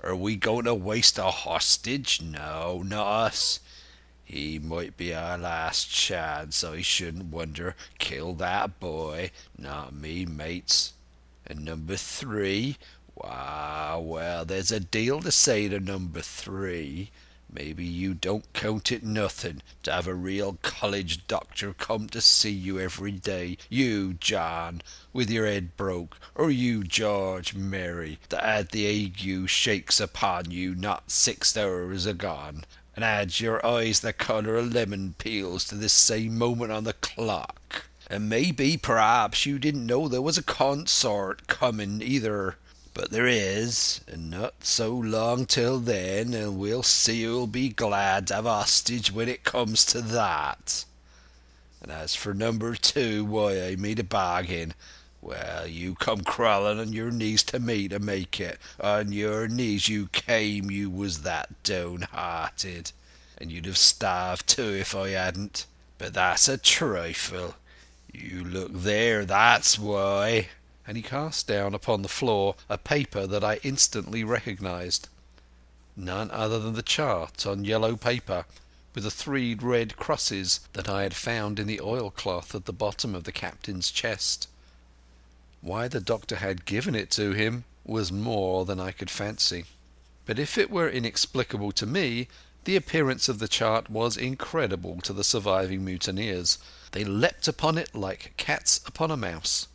[SPEAKER 2] Are we going to waste a hostage? No, not us. He might be our last chance. I shouldn't wonder. Kill that boy, not me, mates. And number 3, well, there's a deal to say to number 3. Maybe you don't count it nothing to have a real college doctor come to see you every day. You, John, with your head broke, or you, George, Mary, that had the ague shakes upon you not 6 hours agone, and had your eyes the colour of lemon peels to this same moment on the clock. And maybe, perhaps, you didn't know there was a consort coming either. But there is, and not so long till then, and we'll see who'll be glad to have hostage when it comes to that. And as for number 2, why, I made a bargain. Well, you come crawling on your knees to me to make it. On your knees you came, you was that downhearted. And you'd have starved too if I hadn't. But that's a trifle. You look there, that's why." And he cast down upon the floor a paper that I instantly recognized. None other than the chart on yellow paper, with the 3 red crosses that I had found in the oilcloth at the bottom of the captain's chest. Why the doctor had given it to him was more than I could fancy. But if it were inexplicable to me, the appearance of the chart was incredible to the surviving mutineers. They leapt upon it like cats upon a mouse.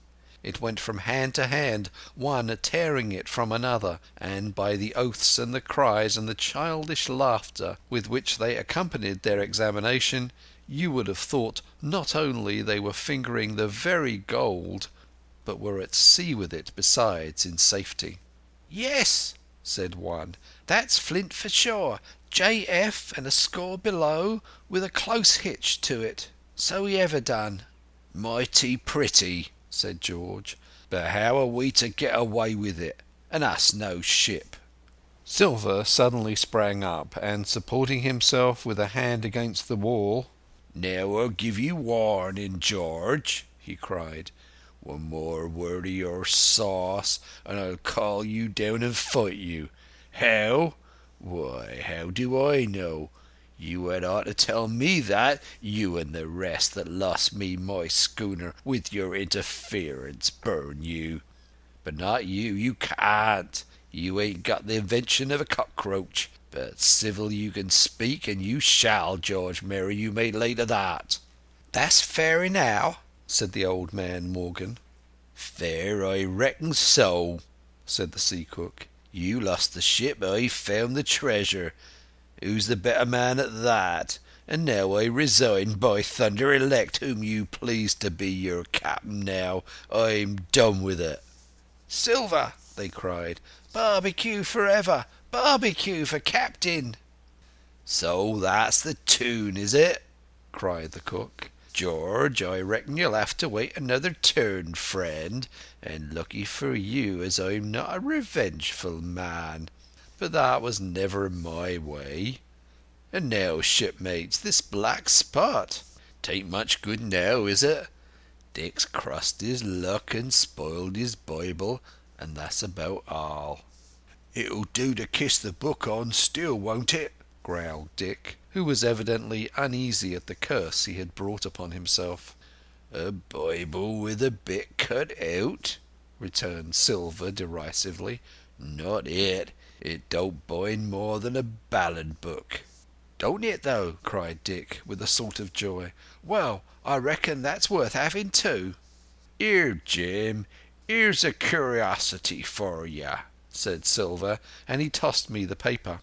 [SPEAKER 2] It went from hand to hand, one tearing it from another, and by the oaths and the cries and the childish laughter with which they accompanied their examination, you would have thought not only they were fingering the very gold, but were at sea with it besides in safety. "Yes," said one, "that's flint for sure. J.F. and a score below, with a close hitch to it. So he ever done." "Mighty pretty," said George, "but how are we to get away with it, and us no ship?" Silver suddenly sprang up, and supporting himself with a hand against the wall, "Now I'll give you warning, George," he cried. "One more word of your sauce, and I'll call you down and fight you. How? Why, how do I know? You had ought to tell me that, you and the rest that lost me my schooner with your interference, burn you. But not you, you can't. You ain't got the invention of a cockroach. But civil you can speak, and you shall, George Mary, you may lay to that." "That's fair enow," said the old man Morgan. "Fair, I reckon so," said the sea cook. "You lost the ship, I found the treasure. Who's the better man at that? And now I resign, by thunder, elect whom you please to be your captain now. I'm done with it." "Silver!" they cried. "Barbecue for ever! Barbecue for captain!" "So that's the tune, is it?" cried the cook. "George, I reckon you'll have to wait another turn, friend, and lucky for you as I'm not a revengeful man. But that was never my way. And now, shipmates, this black spot. 'Tain't much good now, is it? Dick's crossed his luck and spoiled his Bible, and that's about all." "It'll do to kiss the book on still, won't it?" growled Dick, who was evidently uneasy at the curse he had brought upon himself. "A Bible with a bit cut out?" returned Silver derisively. "Not it. It don't bind more than a ballad book." "Don't it, though?" cried Dick, with a sort of joy. "Well, I reckon that's worth having too." "Here, Jim, here's a curiosity for ya," said Silver, and he tossed me the paper.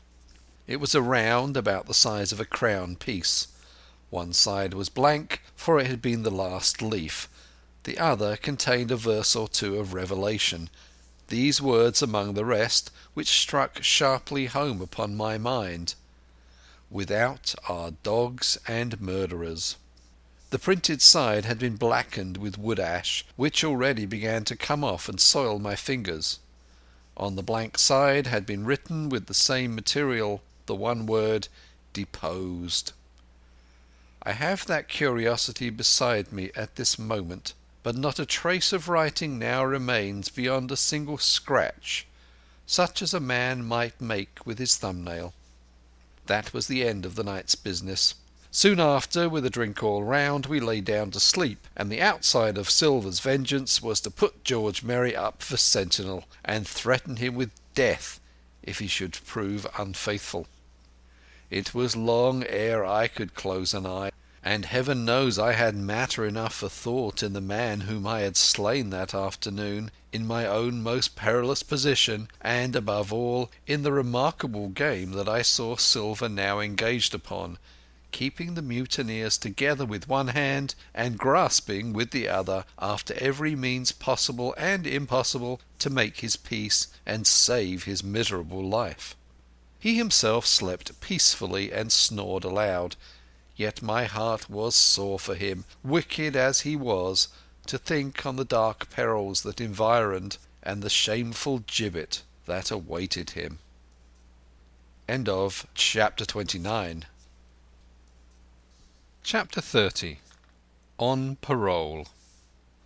[SPEAKER 2] It was a round about the size of a crown piece. One side was blank, for it had been the last leaf. The other contained a verse or two of Revelation, these words among the rest, which struck sharply home upon my mind: "Without are dogs and murderers." The printed side had been blackened with wood ash, which already began to come off and soil my fingers. On the blank side had been written with the same material the one word, "Deposed." I have that curiosity beside me at this moment, but not a trace of writing now remains beyond a single scratch, such as a man might make with his thumbnail. That was the end of the night's business. Soon after, with a drink all round, we lay down to sleep, and the outside of Silver's vengeance was to put George Merry up for sentinel, and threaten him with death if he should prove unfaithful. It was long ere I could close an eye, and heaven knows I had matter enough for thought in the man whom I had slain that afternoon, in my own most perilous position, and, above all, in the remarkable game that I saw Silver now engaged upon, keeping the mutineers together with one hand, and grasping with the other after every means possible and impossible to make his peace and save his miserable life. He himself slept peacefully and snored aloud, yet my heart was sore for him, wicked as he was, to think on the dark perils that environed and the shameful gibbet that awaited him. End of chapter 29. Chapter 30. On Parole.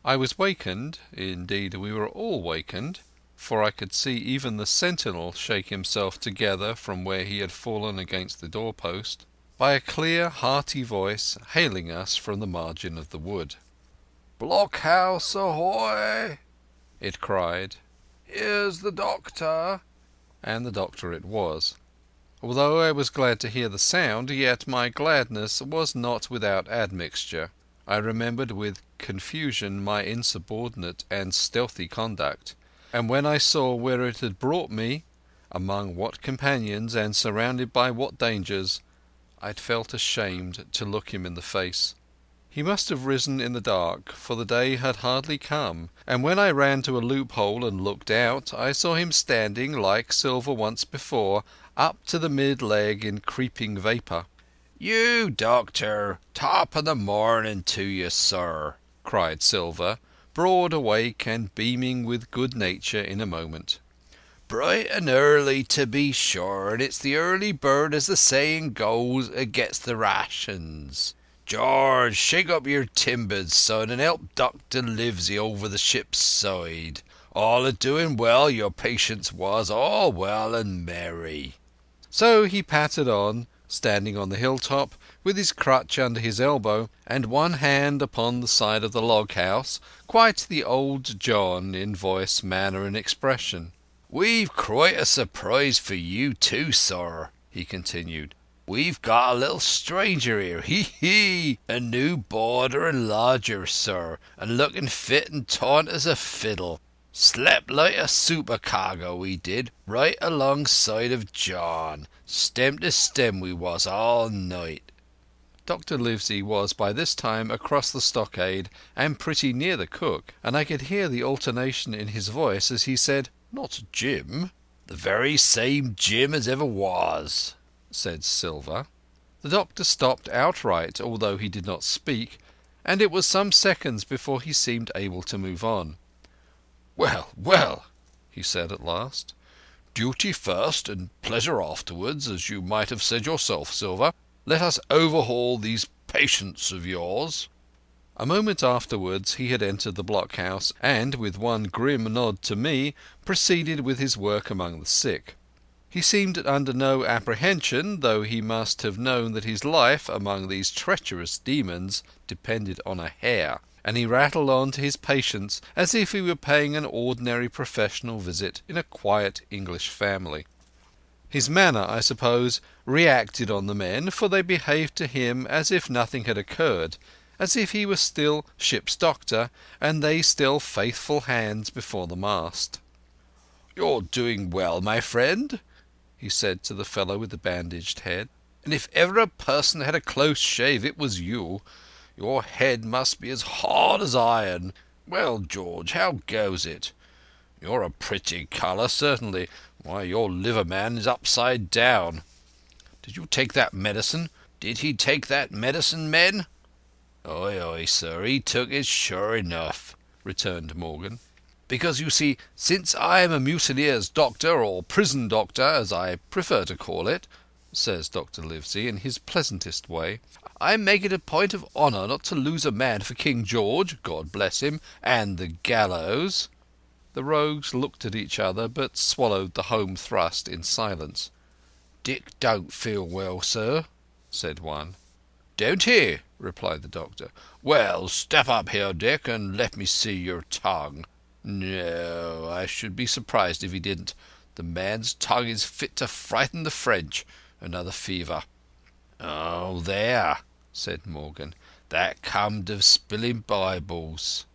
[SPEAKER 2] I was wakened, indeed we were all wakened, for I could see even the sentinel shake himself together from where he had fallen against the doorpost, by a clear, hearty voice hailing us from the margin of the wood. "Blockhouse ahoy!" it cried. "Here's the doctor." And the doctor it was. Although I was glad to hear the sound, yet my gladness was not without admixture. I remembered with confusion my insubordinate and stealthy conduct, and when I saw where it had brought me, among what companions and surrounded by what dangers, I felt ashamed to look him in the face. He must have risen in the dark, for the day had hardly come, and when I ran to a loophole and looked out, I saw him standing, like Silver once before, up to the mid-leg in creeping vapour. "You, doctor, top of the morning to you, sir," cried Silver, broad awake and beaming with good nature in a moment. "Bright and early, to be sure, and it's the early bird, as the saying goes, gets the rations. George, shake up your timbers, son, and help Dr. Livesey over the ship's side. All a doing well your patience was, all well and merry." So he pattered on, standing on the hilltop, with his crutch under his elbow, and one hand upon the side of the log-house, quite the old John in voice, manner, and expression. "We've quite a surprise for you too, sir," he continued. "We've got a little stranger here, hee! A new boarder and lodger, sir, and looking fit and taut as a fiddle. Slept like a supercargo, we did, right alongside of John. Stem to stem we was all night." Dr. Livesey was by this time across the stockade and pretty near the cook, and I could hear the alternation in his voice as he said, "Not Jim?" "The very same Jim as ever was," said Silver.
[SPEAKER 1] The doctor stopped outright, although he did not speak, and it was some seconds before he seemed able to move on.
[SPEAKER 2] "Well, well," he said at last. "Duty first and pleasure afterwards, as you might have said yourself, Silver. Let us overhaul these patients of yours."
[SPEAKER 1] A moment afterwards he had entered the blockhouse, and, with one grim nod to me, proceeded with his work among the sick. He seemed under no apprehension, though he must have known that his life among these treacherous demons depended on a hair, and he rattled on to his patients as if he were paying an ordinary professional visit in a quiet English family. His manner, I suppose, reacted on the men, for they behaved to him as if nothing had occurred, as if he were still ship's doctor and they still faithful hands before the mast.
[SPEAKER 2] "You're doing well, my friend," he said to the fellow with the bandaged head, "and if ever a person had a close shave it was you. Your head must be as hard as iron. Well, George, how goes it? You're a pretty colour, certainly. Why, your liver man is upside down. Did you take that medicine? Did he take that medicine, men?" "Oy, oy, sir, he took it sure enough," returned Morgan. "Because, you see, since I am a mutineers' doctor, or prison doctor, as I prefer to call it," says Dr. Livesey in his pleasantest way, "I make it a point of honour not to lose a man for King George, God bless him, and the gallows." The rogues looked at each other, but swallowed the home thrust in silence. "Dick don't feel well, sir," said one. "Don't he?" replied the doctor. "Well, step up here, Dick, and let me see your tongue. No, I should be surprised if he didn't. The man's tongue is fit to frighten the French. Another fever." "Oh, there," said Morgan. "That comed of spilling Bibles."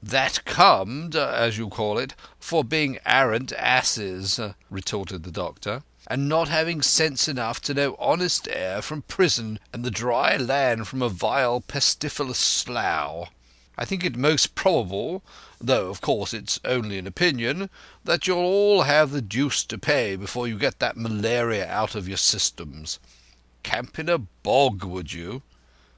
[SPEAKER 2] "That comed, as you call it, for being arrant asses," retorted the doctor, "and not having sense enough to know honest air from prison and the dry land from a vile pestifulous slough. I think it most probable, though of course it's only an opinion, that you'll all have the deuce to pay before you get that malaria out of your systems. Camp in a bog, would you?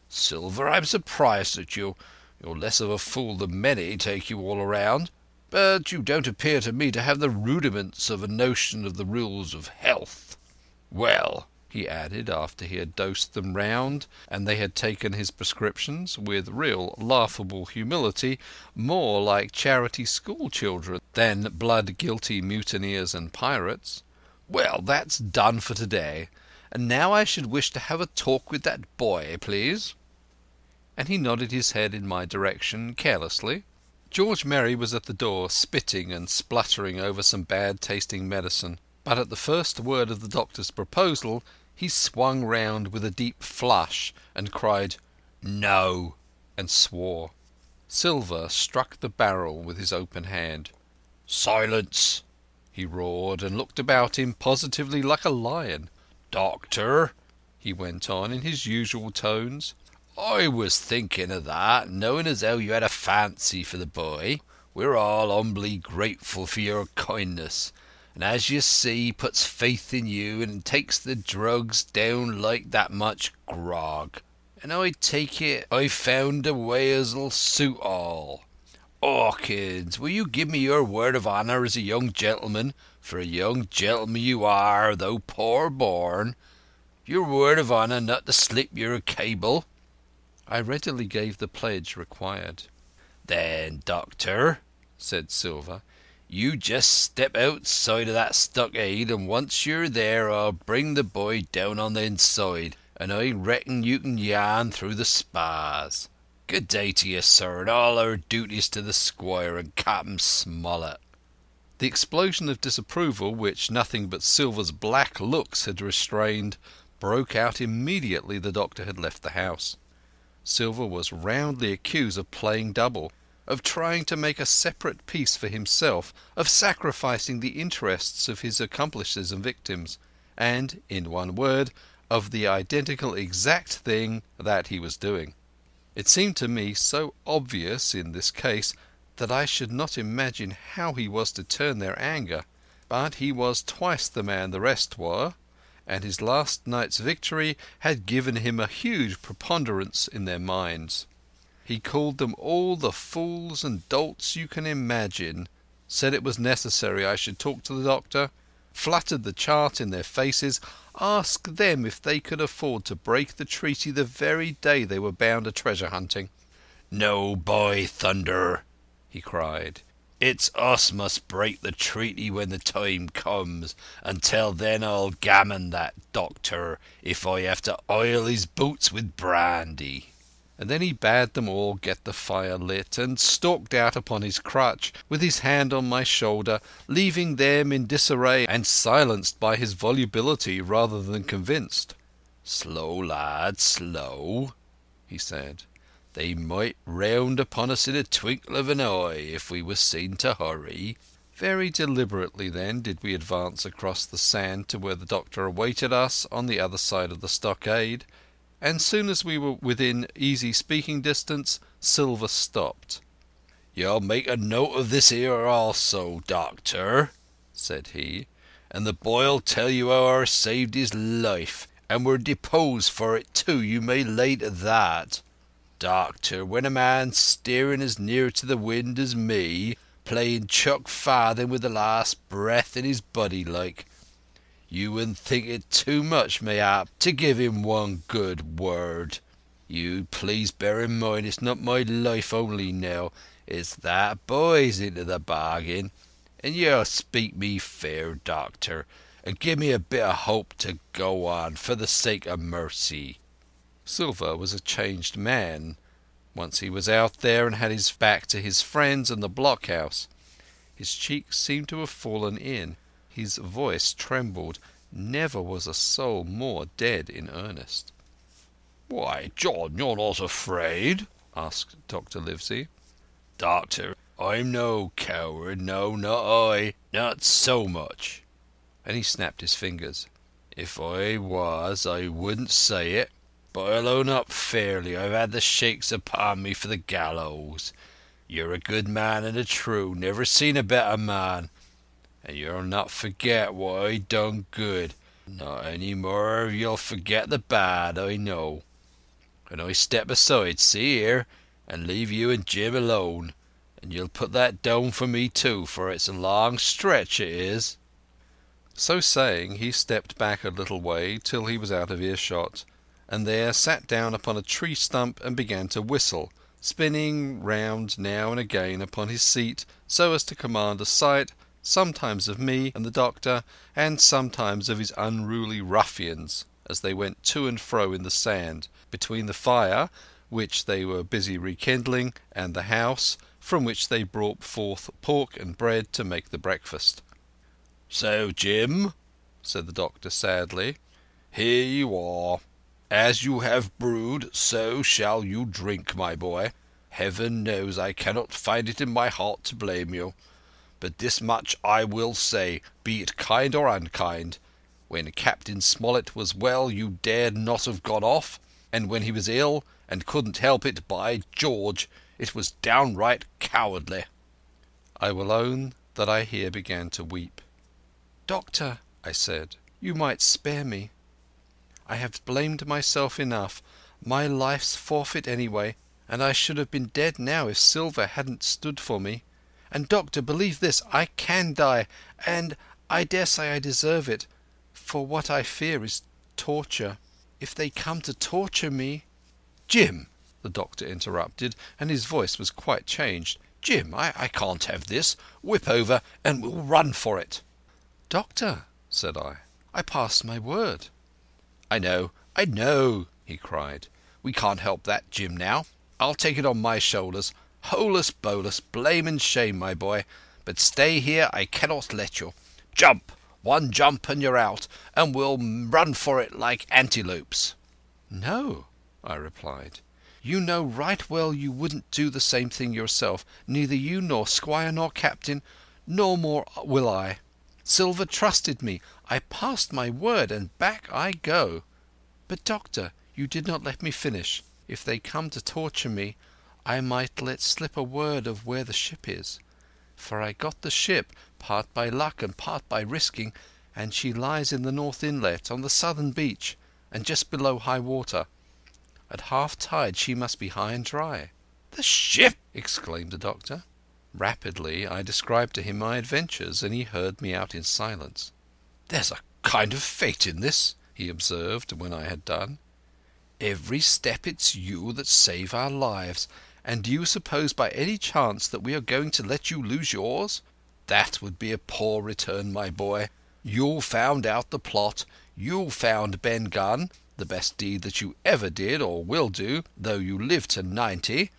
[SPEAKER 2] Silver, I'm surprised at you. You're less of a fool than many, take you all round, but you don't appear to me to have the rudiments of a notion of the rules of health. Well," he added, after he had dosed them round and they had taken his prescriptions, with real laughable humility, more like charity school children than blood-guilty mutineers and pirates, "well, that's done for today, and now I should wish to have a talk with that boy, please." And he nodded his head in my direction carelessly. George Merry was at the door, spitting and spluttering over some bad-tasting medicine, but at the first word of the doctor's proposal he swung round with a deep flush and cried "No!" and swore. Silver struck the barrel with his open hand. "Silence!" he roared, and looked about him positively like a lion. "Doctor," he went on in his usual tones, "I was thinking of that, knowing as how you had a fancy for the boy. We're all humbly grateful for your kindness, and as you see, puts faith in you and takes the drugs down like that much grog. And I take it I've found a way as'll suit all. Hawkins, will you give me your word of honour as a young gentleman, for a young gentleman you are, though poor born, your word of honour not to slip your cable?" I readily gave the pledge required. "Then, doctor," said Silver, "you just step outside of that stockade, and once you're there I'll bring the boy down on the inside, and I reckon you can yarn through the spars. Good day to you, sir, and all our duties to the squire and Captain Smollett." The explosion of disapproval, which nothing but Silver's black looks had restrained, broke out immediately the doctor had left the house. Silver was roundly accused of playing double, of trying to make a separate peace for himself, of sacrificing the interests of his accomplices and victims, and, in one word, of the identical exact thing that he was doing. It seemed to me so obvious in this case that I should not imagine how he was to turn their anger, but he was twice the man the rest were,
[SPEAKER 1] and his last night's victory had given him a huge preponderance in their minds. He called them all the fools and dolts you can imagine, said it was necessary I should talk to the doctor, fluttered the chart in their faces, asked them if they could afford to break the treaty the very day they were bound a treasure hunting.
[SPEAKER 2] "No, by thunder!" he cried. "It's us must break the treaty when the time comes. Until then I'll gammon that doctor if I have to oil his boots with brandy."
[SPEAKER 1] And then he bade them all get the fire lit, and stalked out upon his crutch, with his hand on my shoulder, leaving them in disarray and silenced by his volubility rather than convinced.
[SPEAKER 2] "Slow, lad, slow," he said. "They might round upon us in a twinkle of an eye if we were seen to hurry."
[SPEAKER 1] Very deliberately then did we advance across the sand to where the doctor awaited us on the other side of the stockade, and soon as we were within easy speaking distance, Silver stopped.
[SPEAKER 2] "You'll make a note of this here also, Doctor," said he, "and the boy'll tell you how I saved his life, and were deposed for it too, you may lay to that. Doctor, when a man's steering as near to the wind as me, playing chuck farthing with the last breath in his body like, you wouldn't think it too much, mayhap, to give him one good word. You please bear in mind it's not my life only now, it's that boy's into the bargain. And you'll speak me fair, Doctor, and give me a bit of hope to go on, for the sake of mercy."
[SPEAKER 1] Silver was a changed man. Once he was out there and had his back to his friends and the blockhouse. His cheeks seemed to have fallen in. His voice trembled. Never was a soul more dead in earnest.
[SPEAKER 2] "Why, John, you're not afraid?" asked Dr. Livesey. "Doctor, I'm no coward, no, not I, not so much."
[SPEAKER 1] And he snapped his fingers.
[SPEAKER 2] "If I was, I wouldn't say it. But I'll own up fairly, I've had the shakes upon me for the gallows. You're a good man and a true, never seen a better man. And you'll not forget what I done good, not any more you'll forget the bad, I know. And I step aside, see here, and leave you and Jim alone, and you'll put that down for me too, for it's a long stretch it is."
[SPEAKER 1] So saying, he stepped back a little way till he was out of earshot, and there sat down upon a tree stump and began to whistle, spinning round now and again upon his seat so as to command a sight, sometimes of me and the doctor, and sometimes of his unruly ruffians as they went to and fro in the sand, between the fire, which they were busy rekindling, and the house, from which they brought forth pork and bread to make the breakfast.
[SPEAKER 2] "So, Jim," said the doctor sadly, "here you are. As you have brewed, so shall you drink, my boy. Heaven knows I cannot find it in my heart to blame you. But this much I will say, be it kind or unkind. When Captain Smollett was well you dared not have gone off, and when he was ill and couldn't help it, by George, it was downright cowardly."
[SPEAKER 1] I will own that I here began to weep. "Doctor," I said, "you might spare me. I have blamed myself enough. My life's forfeit anyway, and I should have been dead now if Silver hadn't stood for me. And, Doctor, believe this, I can die, and I dare say I deserve it, for what I fear is torture. If they come to torture me—"
[SPEAKER 2] "Jim,"
[SPEAKER 1] the doctor interrupted, and his voice was quite changed.
[SPEAKER 2] "Jim, I can't have this. Whip over and we'll run for it."
[SPEAKER 1] "Doctor," said I passed my word."
[SPEAKER 2] I know," he cried. "We can't help that, Jim, now. I'll take it on my shoulders. Holus bolus, blame and shame, my boy. But stay here, I cannot let you. Jump! One jump and you're out, and we'll run for it like antelopes."
[SPEAKER 1] "No," I replied. "You know right well you wouldn't do the same thing yourself, neither you nor squire nor captain, nor more will I. Silver trusted me. I passed my word, and back I go. But, Doctor, you did not let me finish. If they come to torture me, I might let slip a word of where the ship is. For I got the ship, part by luck and part by risking, and she lies in the north inlet on the southern beach and just below high water. At half tide she must be high and dry."
[SPEAKER 2] "The ship!"
[SPEAKER 1] exclaimed the doctor. Rapidly I described to him my adventures, and he heard me out in silence.
[SPEAKER 2] "There's a kind of fate in this,"
[SPEAKER 1] he observed when I had done.
[SPEAKER 2] "Every step it's you that save our lives, and do you suppose by any chance that we are going to let you lose yours? That would be a poor return, my boy. You found out the plot, you found Ben Gunn, the best deed that you ever did or will do, though you live to 90.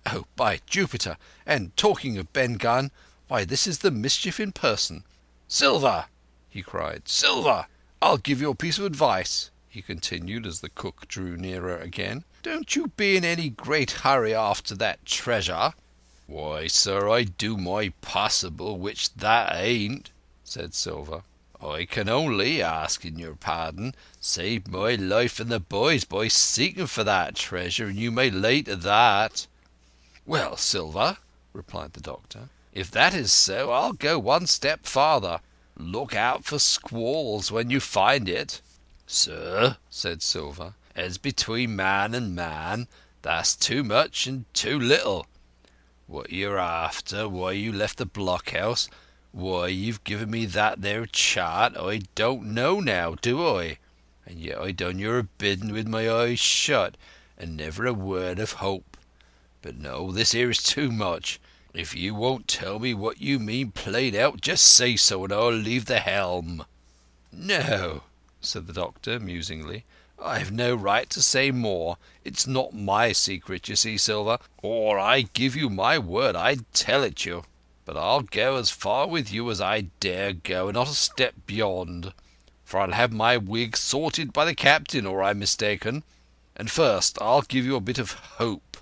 [SPEAKER 2] Oh, by Jupiter! And talking of Ben Gunn, why, this is the mischief in person. Silver!" he cried. "Silver! I'll give you a piece of advice," he continued as the cook drew nearer again. "Don't you be in any great hurry after that treasure." "Why, sir, I do my possible, which that ain't," said Silver. "I can only, asking your pardon, save my life and the boys by seeking for that treasure, and you may lay to that." "Well, Silver," replied the doctor, "if that is so, I'll go one step farther. Look out for squalls when you find it." "Sir," said Silver, "as between man and man, that's too much and too little. What you're after, why you left the blockhouse, why you've given me that there chart, I don't know now, do I? And yet I done your bidding with my eyes shut, and never a word of hope. But no, this here is too much. If you won't tell me what you mean played out, just say so, and I'll leave the helm." "No," said the doctor musingly, "I've no right to say more. It's not my secret, you see, Silver, or I give you my word I'd tell it you. But I'll go as far with you as I dare go, and not a step beyond, for I'll have my wig sorted by the captain, or I'm mistaken. And first I'll give you a bit of hope.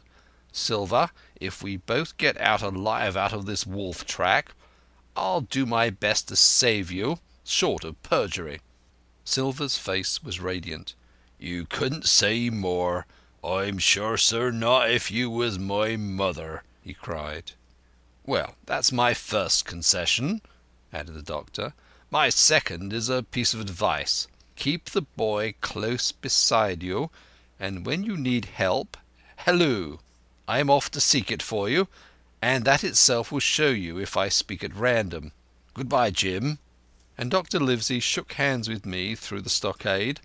[SPEAKER 2] Silver, if we both get out alive out of this wolf track, I'll do my best to save you, short of perjury." Silver's face was radiant. "You couldn't say more. I'm sure, sir, not if you was my mother," he cried. "Well, that's my first concession," added the doctor. "My second is a piece of advice. Keep the boy close beside you, and when you need help, halloo! I am off to seek it for you, and that itself will show you if I speak at random. Goodbye, Jim." And Dr. Livesey shook hands with me through the stockade,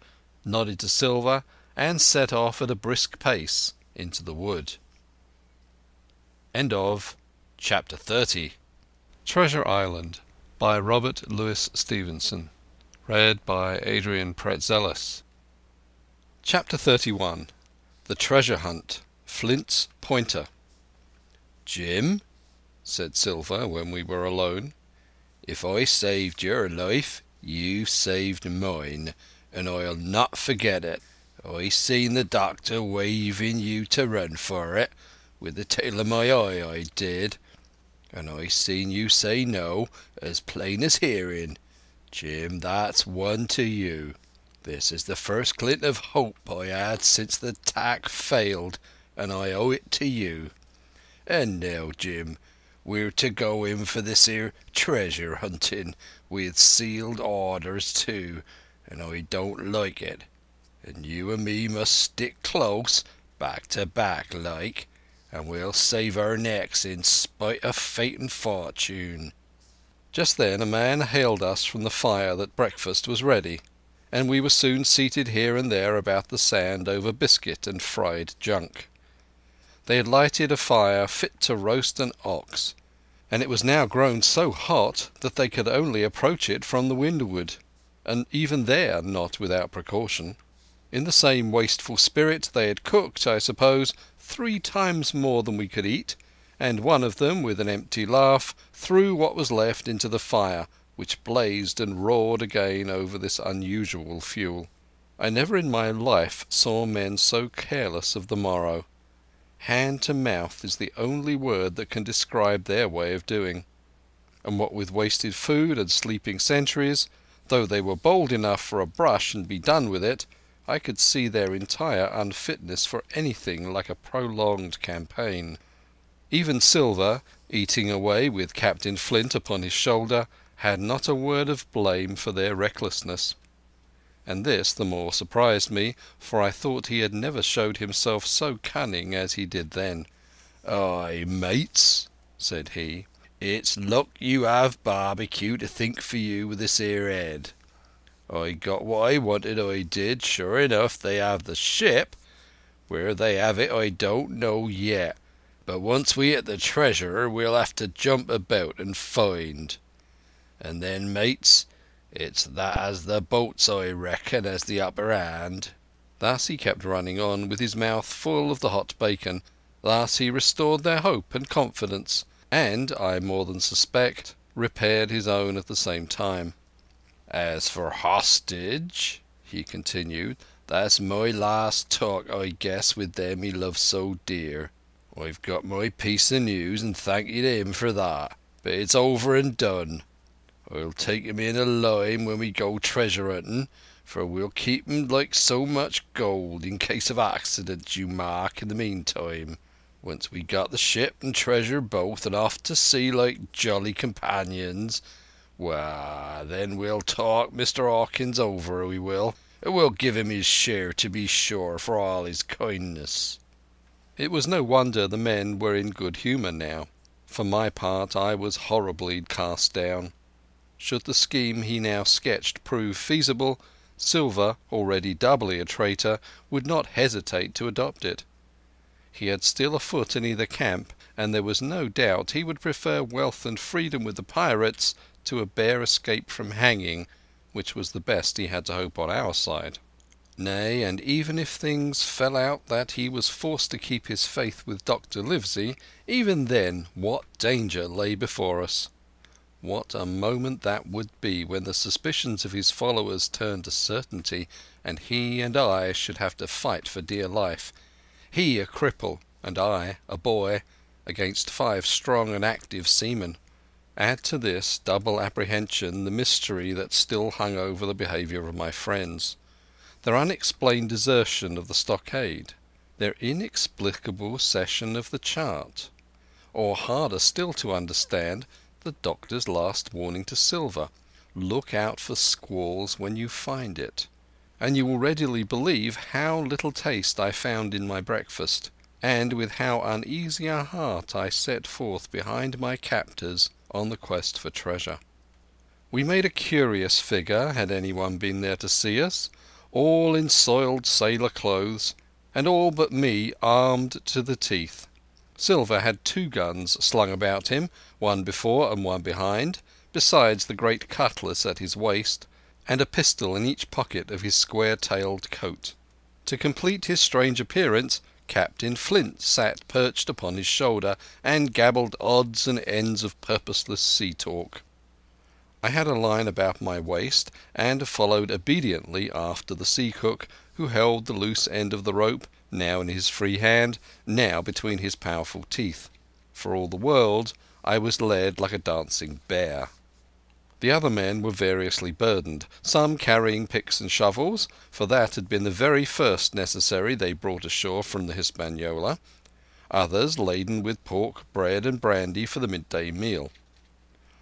[SPEAKER 2] nodded to Silver, and set off at a brisk pace into the wood. End of Chapter 30. Treasure Island by Robert Louis Stevenson. Read by Adrian Praetzellis. Chapter 31. The Treasure Hunt. Flint's Pointer. "Jim," said Silver when we were alone, "if I saved your life, you've saved mine, and I'll not forget it. I seen the doctor waving you to run for it, with the tail of my eye, I did. And I seen you say no, as plain as hearing. Jim, that's one to you. This is the first glint of hope I had since the tack failed, and I owe it to you. And now, Jim, we're to go in for this here treasure hunting, with sealed orders too, and I don't like it. And you and me must stick close, back to back like, and we'll save our necks in spite of fate and fortune." Just then a man hailed us from the fire that breakfast was ready, and we were soon seated here and there about the sand over biscuit and fried junk. They had lighted a fire fit to roast an ox, and it was now grown so hot that they could only approach it from the windward, and even there not without precaution. In the same wasteful spirit they had cooked, I suppose, 3 times more than we could eat, and one of them, with an empty laugh, threw what was left into the fire, which blazed and roared again over this unusual fuel. I never in my life saw men so careless of the morrow. Hand to mouth is the only word that can describe their way of doing. And what with wasted food and sleeping sentries, though they were bold enough for a brush and be done with it, I could see their entire unfitness for anything like a prolonged campaign. Even Silver, eating away with Captain Flint upon his shoulder,
[SPEAKER 1] had not a word of blame for their recklessness, and this the more surprised me, for I thought he had never showed himself so cunning as he did then.
[SPEAKER 2] "Aye, mates," said he, "it's luck you have barbecue to think for you with this here head. I got what I wanted, I did. Sure enough, they have the ship. Where they have it I don't know yet, but once we hit the treasure we'll have to jump about and find. And then, mates, it's that as the boats, I reckon, has the upper hand."
[SPEAKER 1] Thus he kept running on, with his mouth full of the hot bacon. Thus he restored their hope and confidence, and, I more than suspect, repaired his own at the same time.
[SPEAKER 2] "As for hostage," he continued, "that's my last talk, I guess, with them he loves so dear. I've got my piece of news, and thank ye to him for that. But it's over and done. I'll take him in a line when we go treasure hunting, for we'll keep him like so much gold in case of accidents, you mark, in the meantime. Once we got the ship and treasure both, and off to sea like jolly companions, why, then we'll talk Mr. Hawkins over, we will. We'll give him his share, to be sure, for all his kindness."
[SPEAKER 1] It was no wonder the men were in good humour now. For my part, I was horribly cast down. Should the scheme he now sketched prove feasible, Silver, already doubly a traitor, would not hesitate to adopt it. He had still a foot in either camp, and there was no doubt he would prefer wealth and freedom with the pirates to a bare escape from hanging, which was the best he had to hope on our side. Nay, and even if things fell out that he was forced to keep his faith with Dr. Livesey, even then what danger lay before us! What a moment that would be when the suspicions of his followers turned to certainty, and he and I should have to fight for dear life, he a cripple and I a boy, against 5 strong and active seamen. Add to this double apprehension the mystery that still hung over the behaviour of my friends, their unexplained desertion of the stockade, their inexplicable cession of the chart, or, harder still to understand, the doctor's last warning to Silver: "Look out for squalls when you find it." And you will readily believe how little taste I found in my breakfast, and with how uneasy a heart I set forth behind my captors on the quest for treasure. We made a curious figure, had anyone been there to see us, all in soiled sailor clothes, and all but me armed to the teeth. Silver had 2 guns slung about him, one before and one behind, besides the great cutlass at his waist, and a pistol in each pocket of his square-tailed coat. To complete his strange appearance, Captain Flint sat perched upon his shoulder and gabbled odds and ends of purposeless sea talk. I had a line about my waist, and followed obediently after the sea cook, who held the loose end of the rope, now in his free hand, now between his powerful teeth. For all the world, I was led like a dancing bear. The other men were variously burdened, some carrying picks and shovels, for that had been the very first necessary they brought ashore from the Hispaniola, others laden with pork, bread and brandy for the midday meal.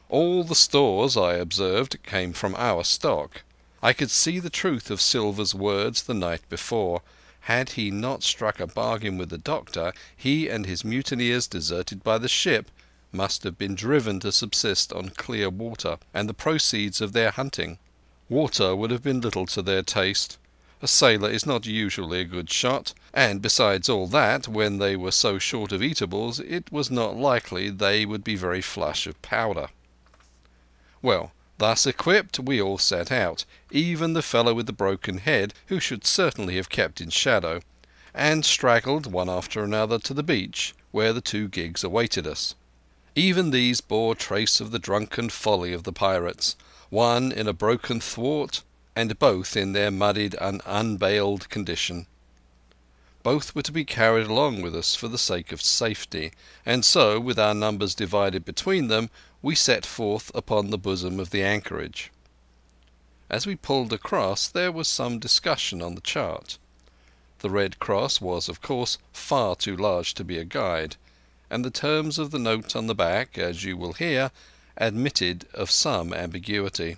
[SPEAKER 1] All the stores, I observed, came from our stock. I could see the truth of Silver's words the night before. Had he not struck a bargain with the doctor, he and his mutineers, deserted by the ship, must have been driven to subsist on clear water and the proceeds of their hunting. Water would have been little to their taste. A sailor is not usually a good shot, and besides all that, when they were so short of eatables, it was not likely they would be very flush of powder. Well, thus equipped, we all set out, even the fellow with the broken head, who should certainly have kept in shadow, and straggled one after another to the beach, where the 2 gigs awaited us. Even these bore trace of the drunken folly of the pirates, one in a broken thwart, and both in their muddied and unbaled condition. Both were to be carried along with us for the sake of safety, and so, with our numbers divided between them, we set forth upon the bosom of the anchorage. As we pulled across, there was some discussion on the chart. The Red Cross was, of course, far too large to be a guide, and the terms of the note on the back, as you will hear, admitted of some ambiguity.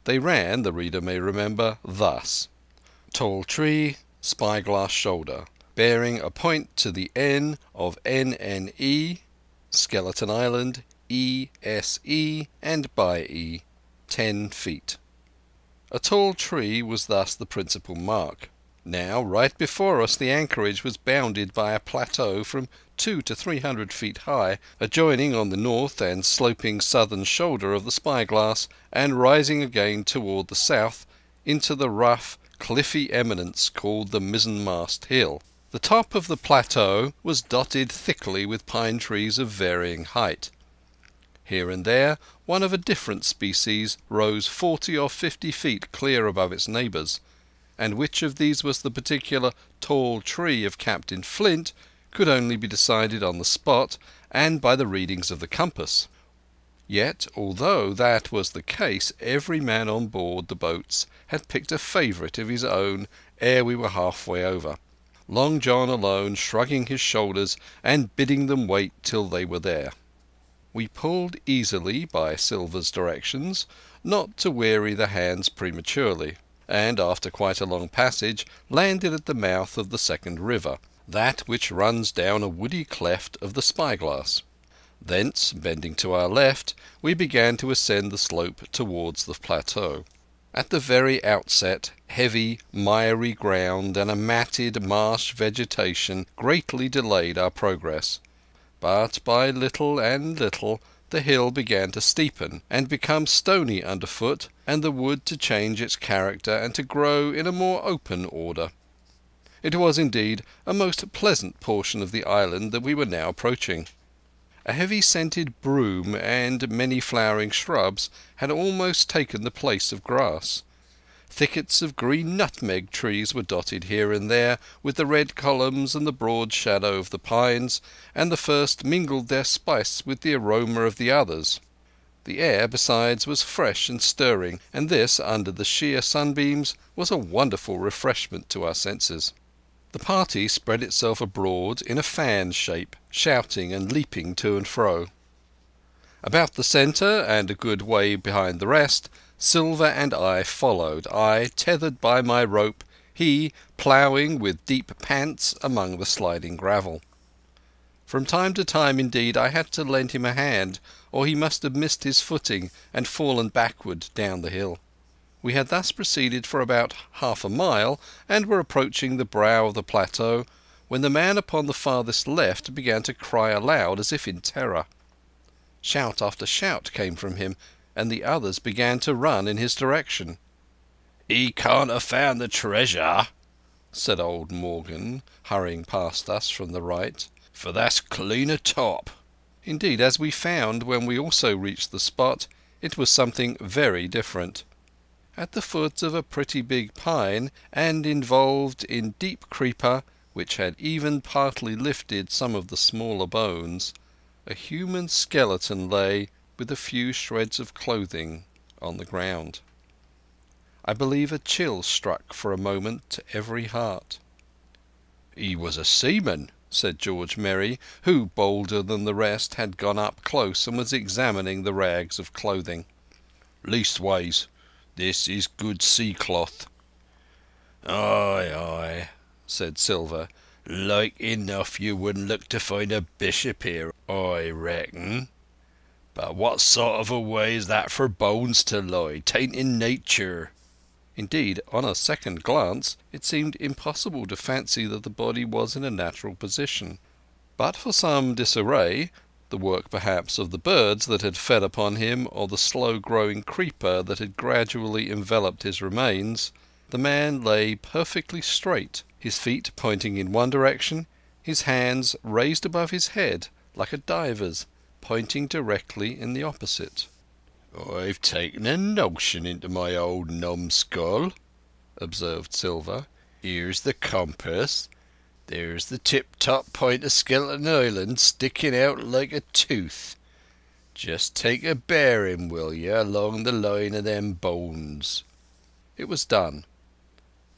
[SPEAKER 1] They ran, the reader may remember, thus: Tall tree, spyglass shoulder, bearing a point to the N of NNE, Skeleton Island, ESE, and by E, 10 feet. A tall tree was thus the principal mark. Now, right before us, the anchorage was bounded by a plateau from 200 to 300 feet high, adjoining on the north and sloping southern shoulder of the spyglass, and rising again toward the south into the rough, cliffy eminence called the Mizzenmast Hill. The top of the plateau was dotted thickly with pine trees of varying height. Here and there, one of a different species rose 40 or 50 feet clear above its neighbours, and which of these was the particular tall tree of Captain Flint could only be decided on the spot and by the readings of the compass. Yet, although that was the case, every man on board the boats had picked a favourite of his own ere we were halfway over, Long John alone shrugging his shoulders and bidding them wait till they were there. We pulled easily by Silver's directions, not to weary the hands prematurely, and after quite a long passage landed at the mouth of the second river, that which runs down a woody cleft of the spyglass. Thence, bending to our left, we began to ascend the slope towards the plateau. At the very outset, heavy, miry ground and a matted marsh vegetation greatly delayed our progress, but by little and little the hill began to steepen and become stony underfoot, and the wood to change its character and to grow in a more open order. It was indeed a most pleasant portion of the island that we were now approaching. A heavy-scented broom and many flowering shrubs had almost taken the place of grass. Thickets of green nutmeg trees were dotted here and there with the red columns and the broad shadow of the pines, and the first mingled their spice with the aroma of the others. The air, besides, was fresh and stirring, and this, under the sheer sunbeams, was a wonderful refreshment to our senses. The party spread itself abroad in a fan shape, shouting and leaping to and fro. About the centre, and a good way behind the rest, Silver and I followed, I tethered by my rope, he ploughing with deep pants among the sliding gravel. From time to time, indeed, I had to lend him a hand, or he must have missed his footing and fallen backward down the hill. We had thus proceeded for about half a mile, and were approaching the brow of the plateau, when the man upon the farthest left began to cry aloud as if in terror. Shout after shout came from him, and the others began to run in his direction. "He can't have found the treasure," said old Morgan, hurrying past us from the right, "for that's clean atop." Indeed, as we found when we also reached the spot, it was something very different. At the foot of a pretty big pine, and involved in deep creeper, which had even partly lifted some of the smaller bones, a human skeleton lay with a few shreds of clothing on the ground. I believe a chill struck for a moment to every heart. "He was a seaman," said George Merry, who, bolder than the rest, had gone up close and was examining the rags of clothing. "Leastways, this is good sea cloth." "Ay, ay," said Silver. "Like enough you wouldn't look to find a bishop here, I reckon. But what sort of a way is that for bones to lie, tainting nature?" Indeed, on a second glance, it seemed impossible to fancy that the body was in a natural position. But for some disarray, the work perhaps of the birds that had fed upon him or the slow-growing creeper that had gradually enveloped his remains, the man lay perfectly straight, his feet pointing in one direction, his hands raised above his head like a diver's, pointing directly in the opposite. "I've taken a notion into my old numbskull," observed Silver. "Here's the compass. There's the tip-top point of Skeleton Island sticking out like a tooth. Just take a bearing, will ye, along the line of them bones." It was done.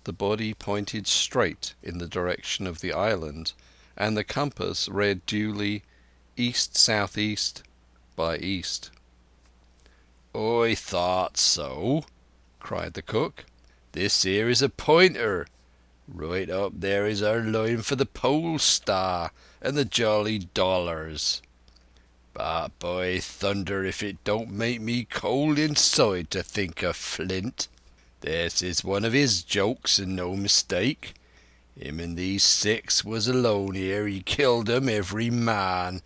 [SPEAKER 1] The body pointed straight in the direction of the island, and the compass read duly east-south-east, by east.
[SPEAKER 2] "I thought so," cried the cook. "This here is a pointer. Right up there is our line for the Pole Star and the Jolly Dollars. But by thunder, if it don't make me cold inside to think of Flint. This is one of his jokes and no mistake. Him and these 6 was alone here. He killed 'em every man,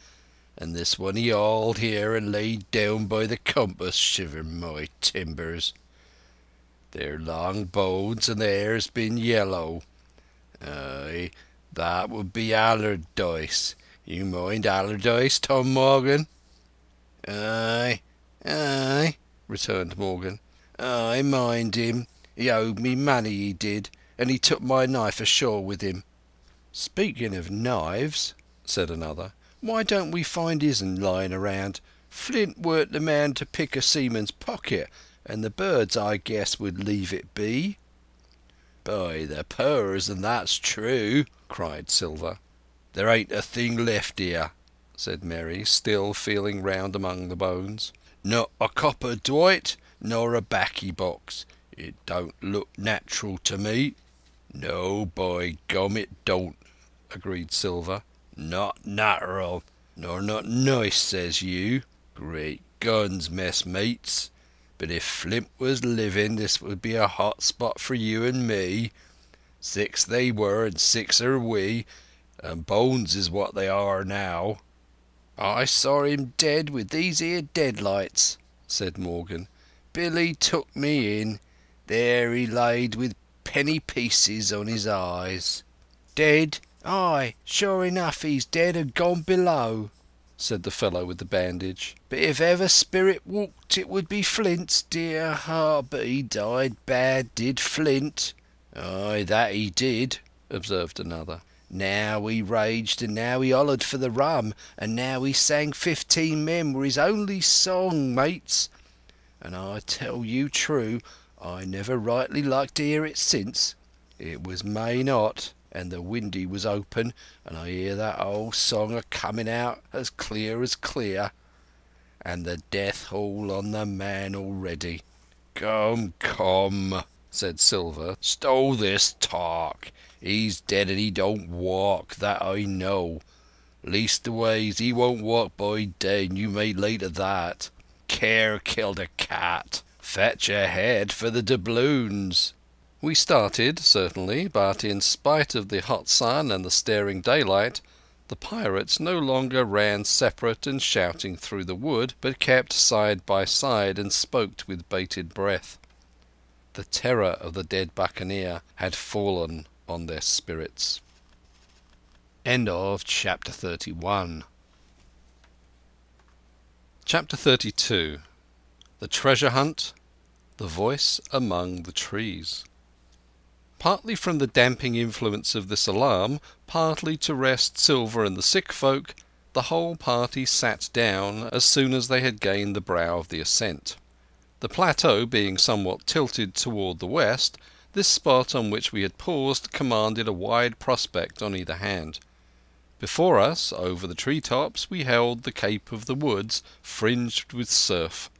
[SPEAKER 2] and this one he hauled here and laid down by the compass. Shiver my timbers. They're long bones and their hair's been yellow. Aye, that would be Allardyce. You mind Allardyce, Tom Morgan?" "Aye, aye," returned Morgan. "I mind him. He owed me money, he did, and he took my knife ashore with him." "Speaking of knives," said another, "why don't we find his'n lying around? Flint weren't the man to pick a seaman's pocket, and the birds, I guess, would leave it be." "By the powers, and that's true!" cried Silver. "There ain't a thing left here," said Mary, still feeling round among the bones. "Not a copper Dwight, nor a baccy box. It don't look natural to me." "No, by gum, it don't," agreed Silver. "Not nat'ral, nor not nice, says you. Great guns, messmates! But if Flint was living, this would be a hot spot for you and me. 6 they were, and 6 are we, and bones is what they are now." "I saw him dead with these here deadlights," said Morgan. "Billy took me in. There he laid with penny pieces on his eyes." "Dead? Aye, sure enough he's dead and gone below," said the fellow with the bandage. "But if ever spirit walked it would be Flint's, dear heart. But he died bad, did Flint." "Aye, that he did," observed another. "Now he raged, and now he hollered for the rum, and now he sang 15 men were his only song, mates. And I tell you true, I never rightly liked to hear it since. It was main hot, and the windy was open, and I hear that old song a-coming out as clear as clear, and the death hall on the man already." "Come, come," said Silver, "stow this talk. He's dead and he don't walk, that I know. Leastways, he won't walk by day, and you may lay to that. Care killed a cat. Fetch a head for the doubloons."
[SPEAKER 1] We started, certainly, but in spite of the hot sun and the staring daylight, the pirates no longer ran separate and shouting through the wood, but kept side by side and spoke with bated breath. The terror of the dead buccaneer had fallen on their spirits. End of Chapter 31. Chapter 32. The Treasure Hunt. The Voice Among the Trees. Partly from the damping influence of this alarm, partly to rest Silver and the sick folk, the whole party sat down as soon as they had gained the brow of the ascent. The plateau being somewhat tilted toward the west, this spot on which we had paused commanded a wide prospect on either hand. Before us, over the tree-tops, we held the cape of the woods fringed with surf.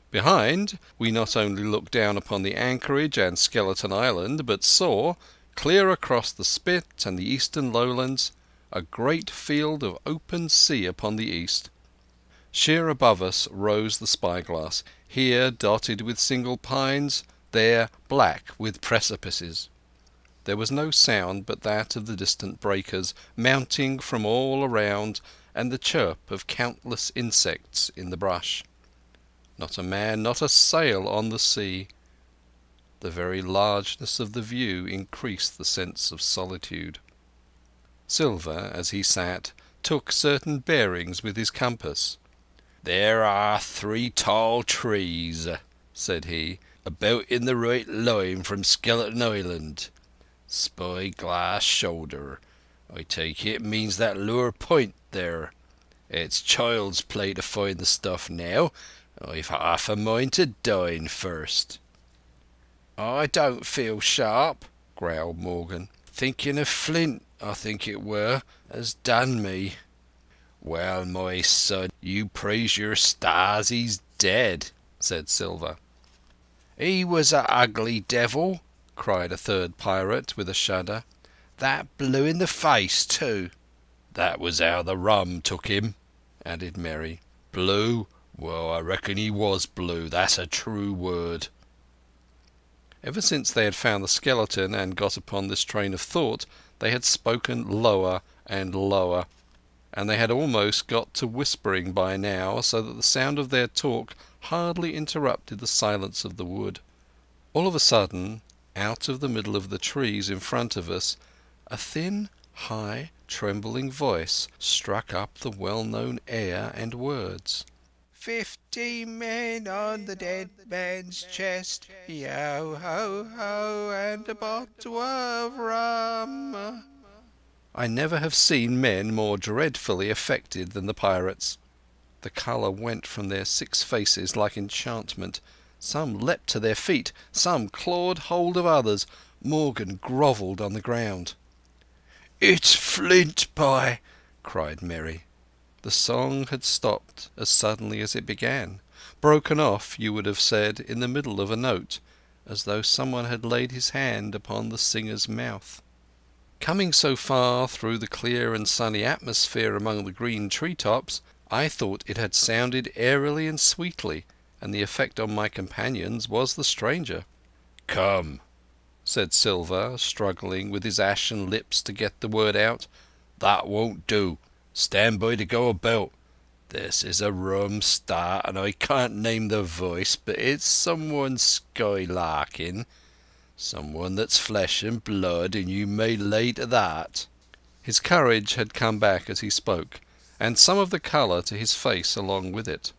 [SPEAKER 1] Behind, we not only looked down upon the anchorage and Skeleton Island, but saw, clear across the spit and the eastern lowlands, a great field of open sea upon the east. Sheer above us rose the spyglass, here dotted with single pines, there black with precipices. There was no sound but that of the distant breakers mounting from all around and the chirp of countless insects in the brush. Not a man, not a sail on the sea. The very largeness of the view increased the sense of solitude. Silver, as he sat, took certain bearings with his compass. "There are 3 tall trees," said he, "about in the right line from Skeleton Island. Spy-glass shoulder. I take it means that lower point there. It's child's play to find the stuff now. I've half a mind to dine first." "I don't feel sharp," growled Morgan. "Thinking of Flint, I think it were, has done me."
[SPEAKER 2] "Well, my son, you praise your stars he's dead," said Silver. "He was a ugly devil," cried a third pirate with a shudder. "That blue in the face too." "That was how the rum took him," added Merry. "Blue? Well, I reckon he was blue. That's a true word." Ever since they had found the skeleton and got upon this train of thought, they had spoken lower and lower, and they had almost got to whispering by now, so that the sound of their talk hardly interrupted the silence of the wood. All of a sudden, out of the middle of the trees in front of us, a thin, high, trembling voice struck up the well-known air and words. 50 men on the dead man's chest, yo ho ho, and a bottle of rum. I never have seen men more dreadfully affected than the pirates. The colour went from their 6 faces like enchantment. Some leapt to their feet, some clawed hold of others. Morgan grovelled on the ground. "It's Flint, by!" cried Merry. The song had stopped as suddenly as it began, broken off, you would have said, in the middle of a note, as though someone had laid his hand upon the singer's mouth. Coming so far through the clear and sunny atmosphere among the green tree-tops, I thought it had sounded airily and sweetly, and the effect on my companions was the stranger. "Come," said Silver, struggling with his ashen lips to get the word out. "That won't do. Stand by to go about. This is a rum start, and I can't name the voice, but it's someone skylarking. Someone that's flesh and blood, and you may lay to that." His courage had come back as he spoke, and some of the colour to his face along with it.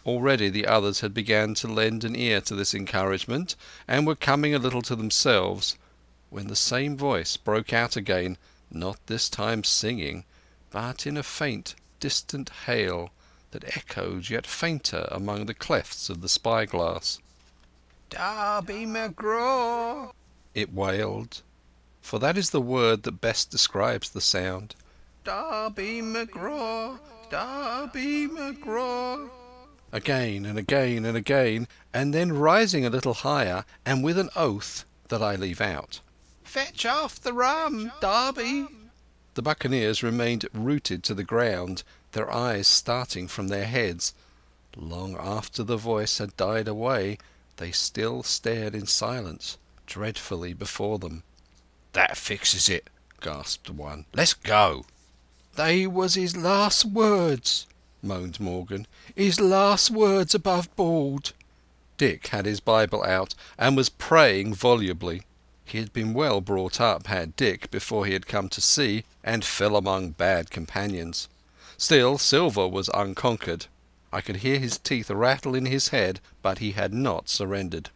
[SPEAKER 2] Already the others had begun to lend an ear to this encouragement, and were coming a little to themselves, when the same voice broke out again, not this time singing, but in a faint, distant hail that echoed yet fainter among the clefts of the spyglass. "Darby McGraw," it wailed, for that is the word that best describes the sound. "Darby McGraw, Darby McGraw." Again and again and again, and then rising a little higher, and with an oath that I leave out. "Fetch off the rum, Darby." The buccaneers remained rooted to the ground, their eyes starting from their heads. Long after the voice had died away, they still stared in silence, dreadfully before them. "That fixes it," gasped one. "Let's go." "They was his last words," moaned Morgan. "His last words above board." Dick had his Bible out and was praying volubly. He had been well brought up, had Dick, before he had come to sea, and fell among bad companions. Still, Silver was unconquered. I could hear his teeth rattle in his head, but he had not surrendered.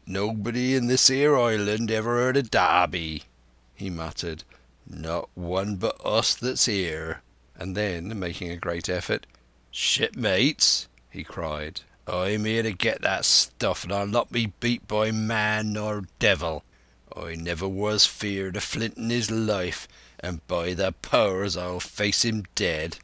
[SPEAKER 2] "Nobody in this here island ever heard of Darby," he muttered. "Not one but us that's here." And then, making a great effort, "Shipmates," he cried, "I'm here to get that stuff, and I'll not be beat by man nor devil. I never was feared of Flint in his life, and by the powers I'll face him dead.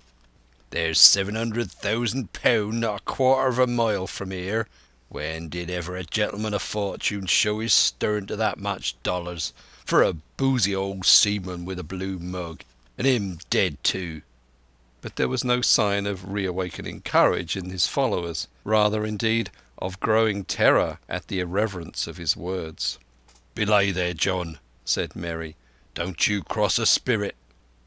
[SPEAKER 2] There's £700,000 not a quarter of a mile from here. When did ever a gentleman of fortune show his stern to that much dollars for a boozy old seaman with a blue mug, and him dead too?" But there was no sign of reawakening courage in his followers, rather indeed of growing terror at the irreverence of his words. "Belay there, John," said Merry. "Don't you cross a spirit."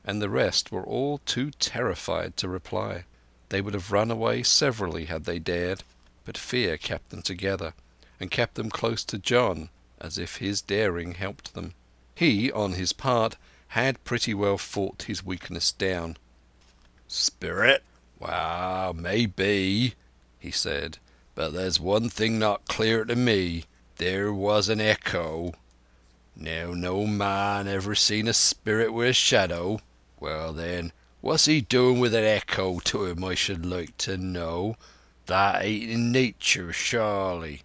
[SPEAKER 2] And the rest were all too terrified to reply. They would have run away severally had they dared, but fear kept them together, and kept them close to John, as if his daring helped them. He, on his part, had pretty well fought his weakness down. "Spirit? Well, maybe," he said, "but there's one thing not clear to me. There was an echo. Now, no man ever seen a spirit with a shadow. Well then, what's he doing with an echo to him, I should like to know? That ain't in nature, surely."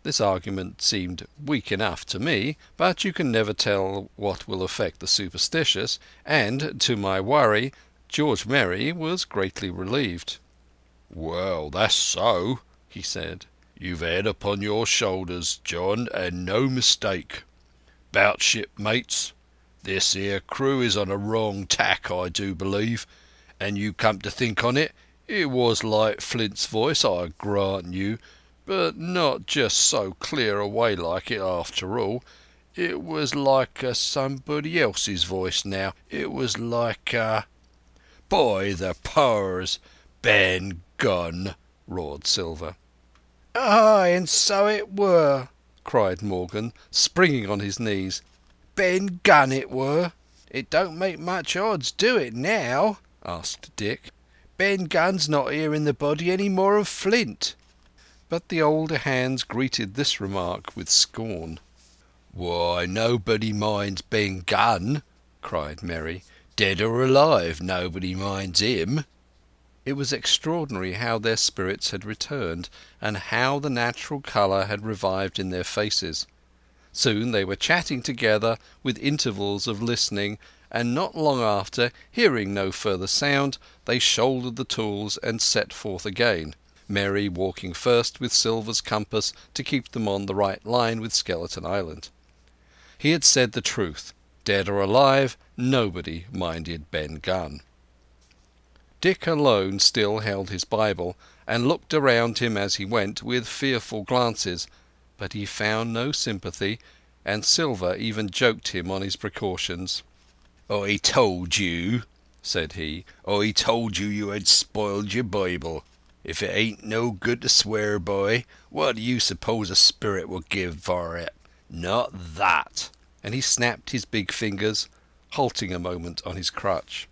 [SPEAKER 2] This argument seemed weak enough to me, but you can never tell what will affect the superstitious, and, to my worry,
[SPEAKER 1] George Merry was greatly relieved.
[SPEAKER 2] "Well, that's so," he said. "You've head upon your shoulders, John, and no mistake. 'Bout shipmates, this here crew is on a wrong tack, I do believe, and you come to think on it, it was like Flint's voice, I grant you, but not just so clear away like it after all. It was like somebody else's voice now. It was like By the powers, Ben Gunn!" roared Silver.
[SPEAKER 3] "Ay, and so it were,"
[SPEAKER 1] cried Morgan, springing on his knees.
[SPEAKER 3] "Ben Gunn it were. It don't make much odds, do it now?"
[SPEAKER 1] asked Dick.
[SPEAKER 3] "Ben Gunn's not here in the body any more of Flint."
[SPEAKER 1] But the older hands greeted this remark with scorn.
[SPEAKER 2] "Why, nobody minds Ben Gunn," cried Merry. "Dead or alive, nobody minds him."
[SPEAKER 1] It was extraordinary how their spirits had returned, and how the natural colour had revived in their faces. Soon they were chatting together, with intervals of listening, and not long after, hearing no further sound, they shouldered the tools and set forth again, Merry walking first with Silver's compass to keep them on the right line with Skeleton Island. He had said the truth. Dead or alive, nobody minded Ben Gunn. Dick alone still held his Bible, and looked around him as he went with fearful glances, but he found no sympathy, and Silver even joked him on his precautions.
[SPEAKER 2] "I told you," said he, "I told you you had spoiled your Bible. If it ain't no good to swear by, what do you suppose a spirit will give for it? Not that."
[SPEAKER 1] And he snapped his big fingers, halting a moment on his crutch.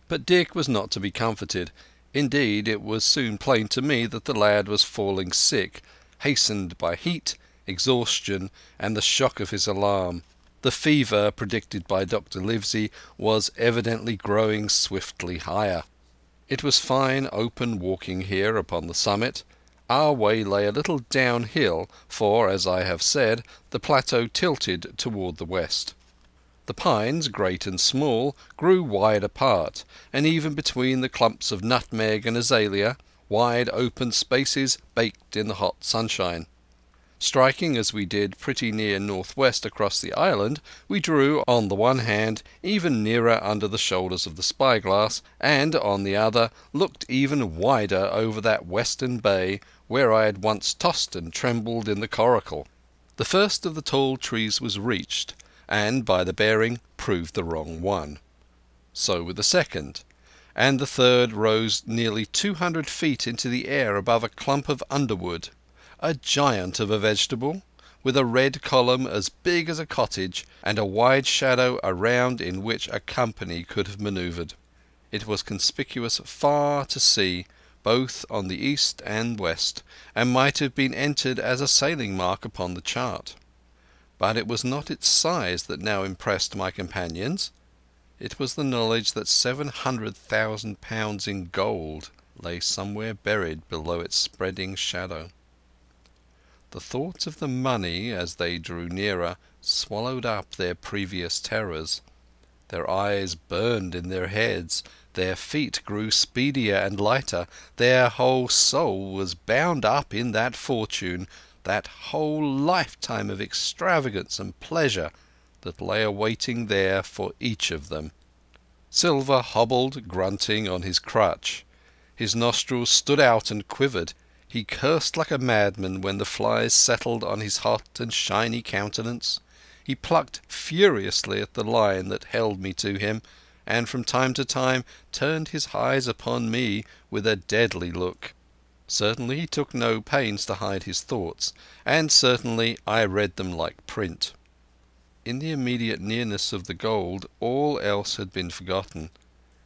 [SPEAKER 1] But Dick was not to be comforted. Indeed, it was soon plain to me that the lad was falling sick, hastened by heat, exhaustion, and the shock of his alarm. The fever predicted by Dr. Livesey was evidently growing swiftly higher. It was fine open walking here upon the summit. Our way lay a little downhill, for, as I have said, the plateau tilted toward the west. The pines, great and small, grew wide apart, and even between the clumps of nutmeg and azalea, wide open spaces baked in the hot sunshine. Striking as we did pretty near northwest across the island, we drew, on the one hand, even nearer under the shoulders of the spyglass, and, on the other, looked even wider over that western bay where I had once tossed and trembled in the coracle. The first of the tall trees was reached, and by the bearing proved the wrong one. So with the second, and the third rose nearly 200 feet into the air above a clump of underwood, a giant of a vegetable, with a red column as big as a cottage, and a wide shadow around in which a company could have manoeuvred. It was conspicuous far to sea, both on the east and west, and might have been entered as a sailing mark upon the chart. But it was not its size that now impressed my companions. It was the knowledge that £700,000 in gold lay somewhere buried below its spreading shadow. The thought of the money, as they drew nearer, swallowed up their previous terrors. Their eyes burned in their heads, their feet grew speedier and lighter, their whole soul was bound up in that fortune, that whole lifetime of extravagance and pleasure that lay awaiting there for each of them. Silver hobbled, grunting, on his crutch. His nostrils stood out and quivered. He cursed like a madman when the flies settled on his hot and shiny countenance. He plucked furiously at the line that held me to him, and from time to time turned his eyes upon me with a deadly look. Certainly he took no pains to hide his thoughts, and certainly I read them like print. In the immediate nearness of the gold all else had been forgotten.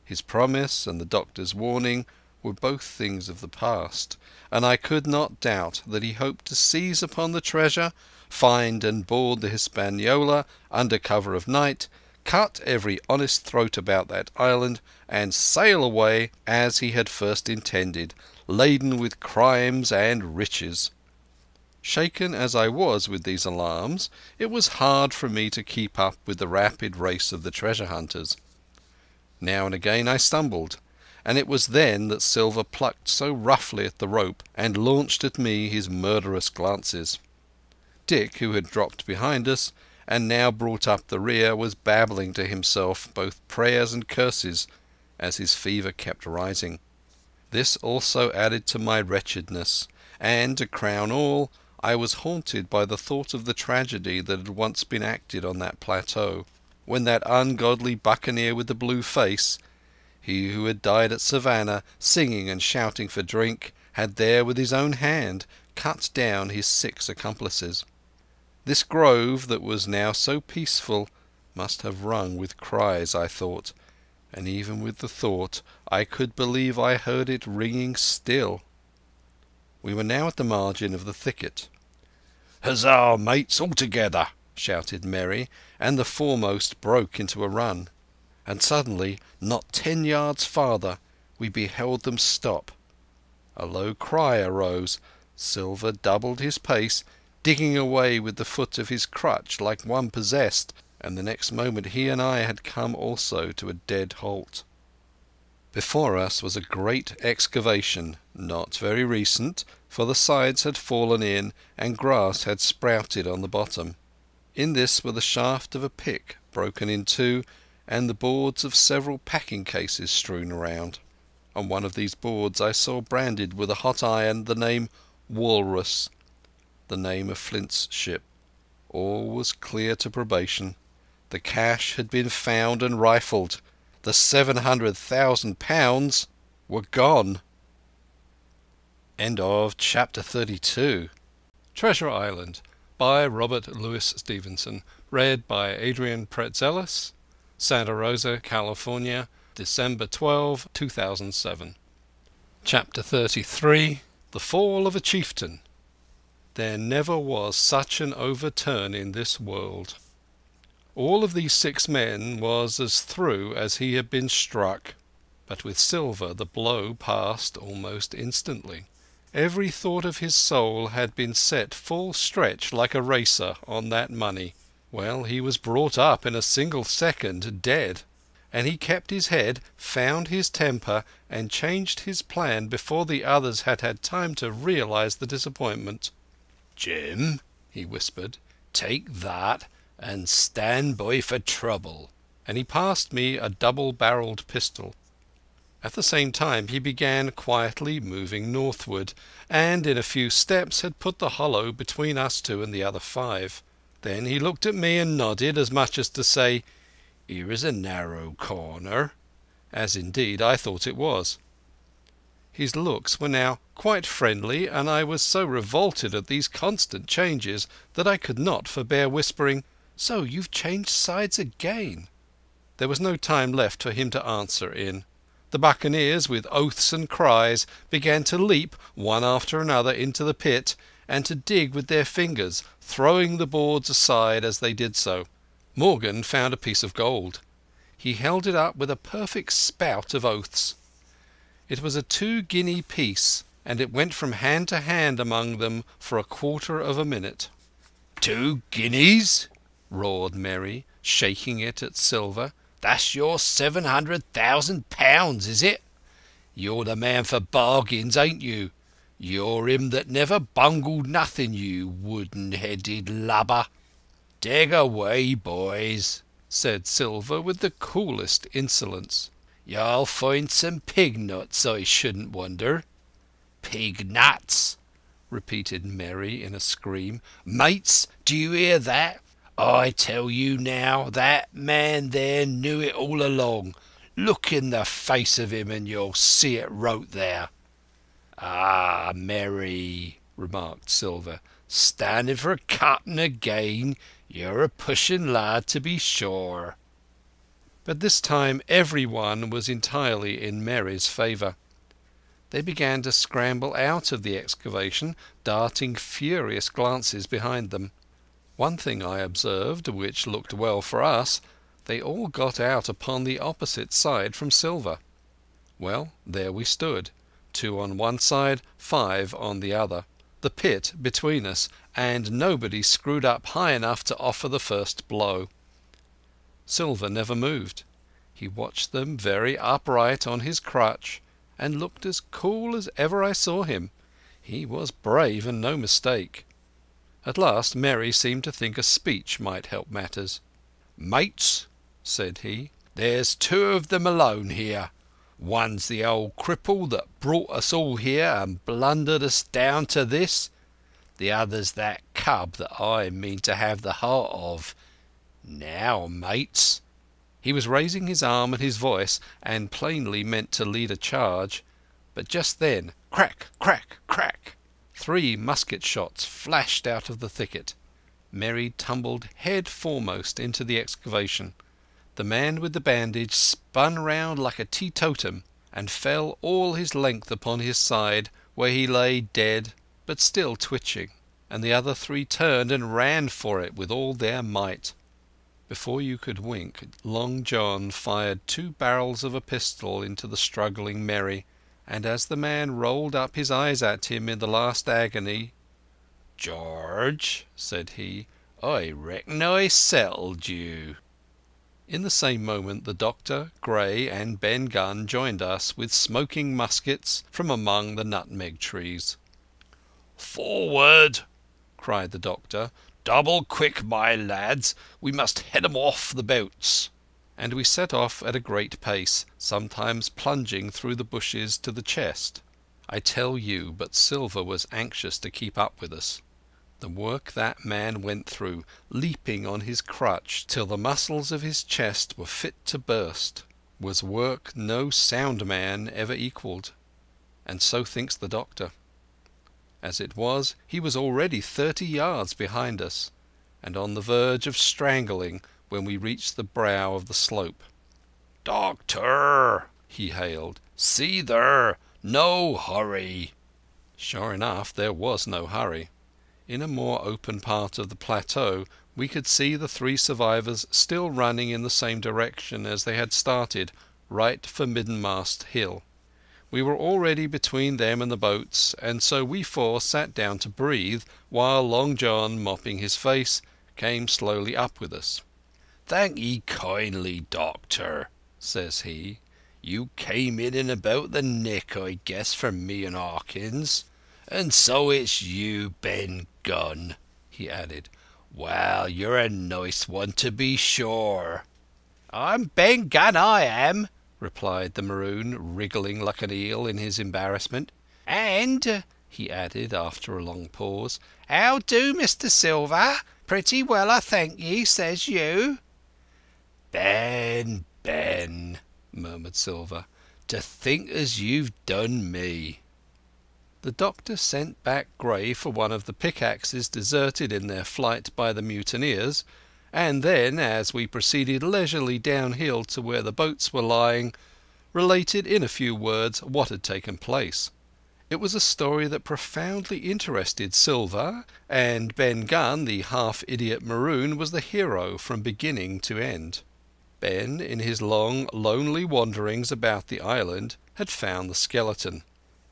[SPEAKER 1] His promise and the doctor's warning were both things of the past, and I could not doubt that he hoped to seize upon the treasure, find and board the Hispaniola under cover of night, cut every honest throat about that island, and sail away as he had first intended, laden with crimes and riches. Shaken as I was with these alarms, it was hard for me to keep up with the rapid race of the treasure hunters. Now and again I stumbled, and it was then that Silver plucked so roughly at the rope and launched at me his murderous glances. Dick, who had dropped behind us and now brought up the rear, was babbling to himself both prayers and curses as his fever kept rising. This also added to my wretchedness, and, to crown all, I was haunted by the thought of the tragedy that had once been acted on that plateau, when that ungodly buccaneer with the blue face, he who had died at Savannah singing and shouting for drink, had there with his own hand cut down his 6 accomplices. This grove that was now so peaceful must have rung with cries, I thought, and even with the thought I could believe I heard it ringing still. We were now at the margin of the thicket. "Huzzah, mates, all together!" shouted Merry, and the foremost broke into a run. And suddenly, not 10 yards farther, we beheld them stop. A low cry arose. Silver doubled his pace, digging away with the foot of his crutch like one possessed, and the next moment he and I had come also to a dead halt. Before us was a great excavation, not very recent, for the sides had fallen in and grass had sprouted on the bottom. In this were the shaft of a pick broken in 2, and the boards of several packing cases strewn around. On one of these boards I saw branded with a hot iron the name Walrus, the name of Flint's ship. All was clear to probation. The cash had been found and rifled. The £700,000 were gone. End of chapter 32. Treasure Island by Robert Louis Stevenson. Read by Adrian Praetzellis. Santa Rosa, California, December 12, 2007. Chapter 33. The Fall of a Chieftain. There never was such an overturn in this world. All of these 6 men was as through as he had been struck, but with Silver the blow passed almost instantly. Every thought of his soul had been set full stretch like a racer on that money. Well, he was brought up in a single second dead, and he kept his head, found his temper, and changed his plan before the others had had time to realize the disappointment.
[SPEAKER 2] "Jim," he whispered, "take that and stand by for trouble."
[SPEAKER 1] And he passed me a double-barrelled pistol. At the same time he began quietly moving northward, and in a few steps had put the hollow between us 2 and the other 5. Then he looked at me and nodded, as much as to say, "Here is a narrow corner," as indeed I thought it was. His looks were now quite friendly, and I was so revolted at these constant changes that I could not forbear whispering, "So you've changed sides again." There was no time left for him to answer in. The buccaneers, with oaths and cries, began to leap one after another into the pit, and to dig with their fingers, throwing the boards aside as they did so. Morgan found a piece of gold. He held it up with a perfect spout of oaths. It was a 2-guinea piece, and it went from hand to hand among them for a quarter of a minute.
[SPEAKER 2] 2 guineas?
[SPEAKER 1] roared Merry, shaking it at Silver.
[SPEAKER 2] That's your £700,000, is it? You're the man for bargains, ain't you? You're him that never bungled nothing, you wooden-headed lubber. Dig away, boys,
[SPEAKER 1] said Silver with the coolest insolence.
[SPEAKER 2] You'll find some pig nuts, I shouldn't wonder. Pig nuts, repeated Merry in a scream. Mates, do you hear that? I tell you now, that man there knew it all along. Look in the face of him and you'll see it wrote there. Ah, Merry, remarked Silver, standing for a cutting again. You're a pushing lad, to be sure.
[SPEAKER 1] But this time everyone was entirely in Merry's favour. They began to scramble out of the excavation, darting furious glances behind them. One thing I observed, which looked well for us, they all got out upon the opposite side from Silver. Well, there we stood, 2 on one side, 5 on the other, the pit between us, and nobody screwed up high enough to offer the first blow. Silver never moved. He watched them very upright on his crutch, and looked as cool as ever I saw him. He was brave and no mistake. At last Mary seemed to think a speech might help matters.
[SPEAKER 2] "Mates," said he, "there's 2 of them alone here. One's the old cripple that brought us all here and blundered us down to this. The other's that cub that I mean to have the heart of. Now, mates."
[SPEAKER 1] He was raising his arm and his voice, and plainly meant to lead a charge, but just then, crack, crack, crack, 3 musket shots flashed out of the thicket. Mary tumbled head foremost into the excavation. The man with the bandage spun round like a teetotum, and fell all his length upon his side, where he lay dead, but still twitching, and the other 3 turned and ran for it with all their might. Before you could wink, Long John fired 2 barrels of a pistol into the struggling Mary, and as the man rolled up his eyes at him in the last agony, "George," said he, "I reckon I settled you." In the same moment the doctor, Gray, and Ben Gunn joined us with smoking muskets from among the nutmeg trees.
[SPEAKER 2] "Forward!" cried the doctor. "Double quick, my lads. We must head 'em off the boats."
[SPEAKER 1] And we set off at a great pace, sometimes plunging through the bushes to the chest. I tell you, but Silver was anxious to keep up with us. The work that man went through, leaping on his crutch till the muscles of his chest were fit to burst, was work no sound man ever equalled, and so thinks the doctor. As it was, he was already 30 yards behind us, and on the verge of strangling when we reached the brow of the slope.
[SPEAKER 2] "Doctor," he hailed, "see there, no hurry."
[SPEAKER 1] Sure enough, there was no hurry. In a more open part of the plateau we could see the 3 survivors still running in the same direction as they had started, right for Middenmast Hill. We were already between them and the boats, and so we 4 sat down to breathe, while Long John, mopping his face, came slowly up with us.
[SPEAKER 2] "Thank ye kindly, Doctor," says he. "You came in about the nick, I guess, for me and Hawkins. And so it's you, Ben Gunn," he added. "Well, you're a nice one to be sure."
[SPEAKER 3] "I'm Ben Gunn, I am,"
[SPEAKER 1] replied the Maroon, wriggling like an eel in his embarrassment.
[SPEAKER 3] "And," he added after a long pause, "how do, Mr. Silver? Pretty well, I thank ye, says you."
[SPEAKER 2] "Ben, Ben," murmured Silver, "to think as you've done me."
[SPEAKER 1] The doctor sent back Gray for one of the pickaxes deserted in their flight by the mutineers, and then, as we proceeded leisurely downhill to where the boats were lying, related in a few words what had taken place. It was a story that profoundly interested Silver, and Ben Gunn, the half-idiot Maroon, was the hero from beginning to end. Ben, in his long, lonely wanderings about the island, had found the skeleton.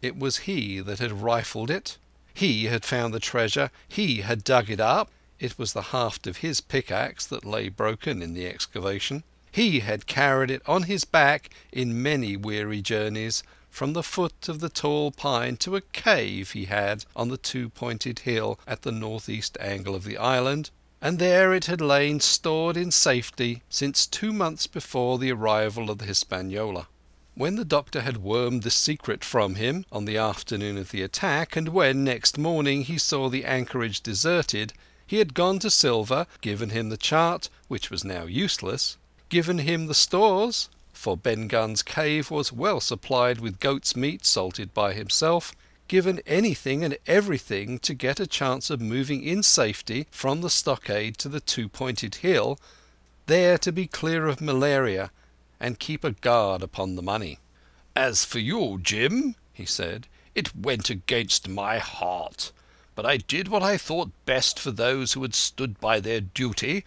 [SPEAKER 1] It was he that had rifled it. He had found the treasure. He had dug it up. It was the haft of his pickaxe that lay broken in the excavation. He had carried it on his back in many weary journeys, from the foot of the tall pine to a cave he had on the 2-pointed hill at the northeast angle of the island, and there it had lain stored in safety since 2 months before the arrival of the Hispaniola. When the doctor had wormed the secret from him on the afternoon of the attack, and when next morning he saw the anchorage deserted, he had gone to Silver, given him the chart, which was now useless, given him the stores, for Ben Gunn's cave was well supplied with goat's meat salted by himself, given anything and everything to get a chance of moving in safety from the stockade to the 2-pointed hill, there to be clear of malaria and keep a guard upon the money.
[SPEAKER 2] "As for you, Jim," he said, "it went against my heart, but I did what I thought best for those who had stood by their duty,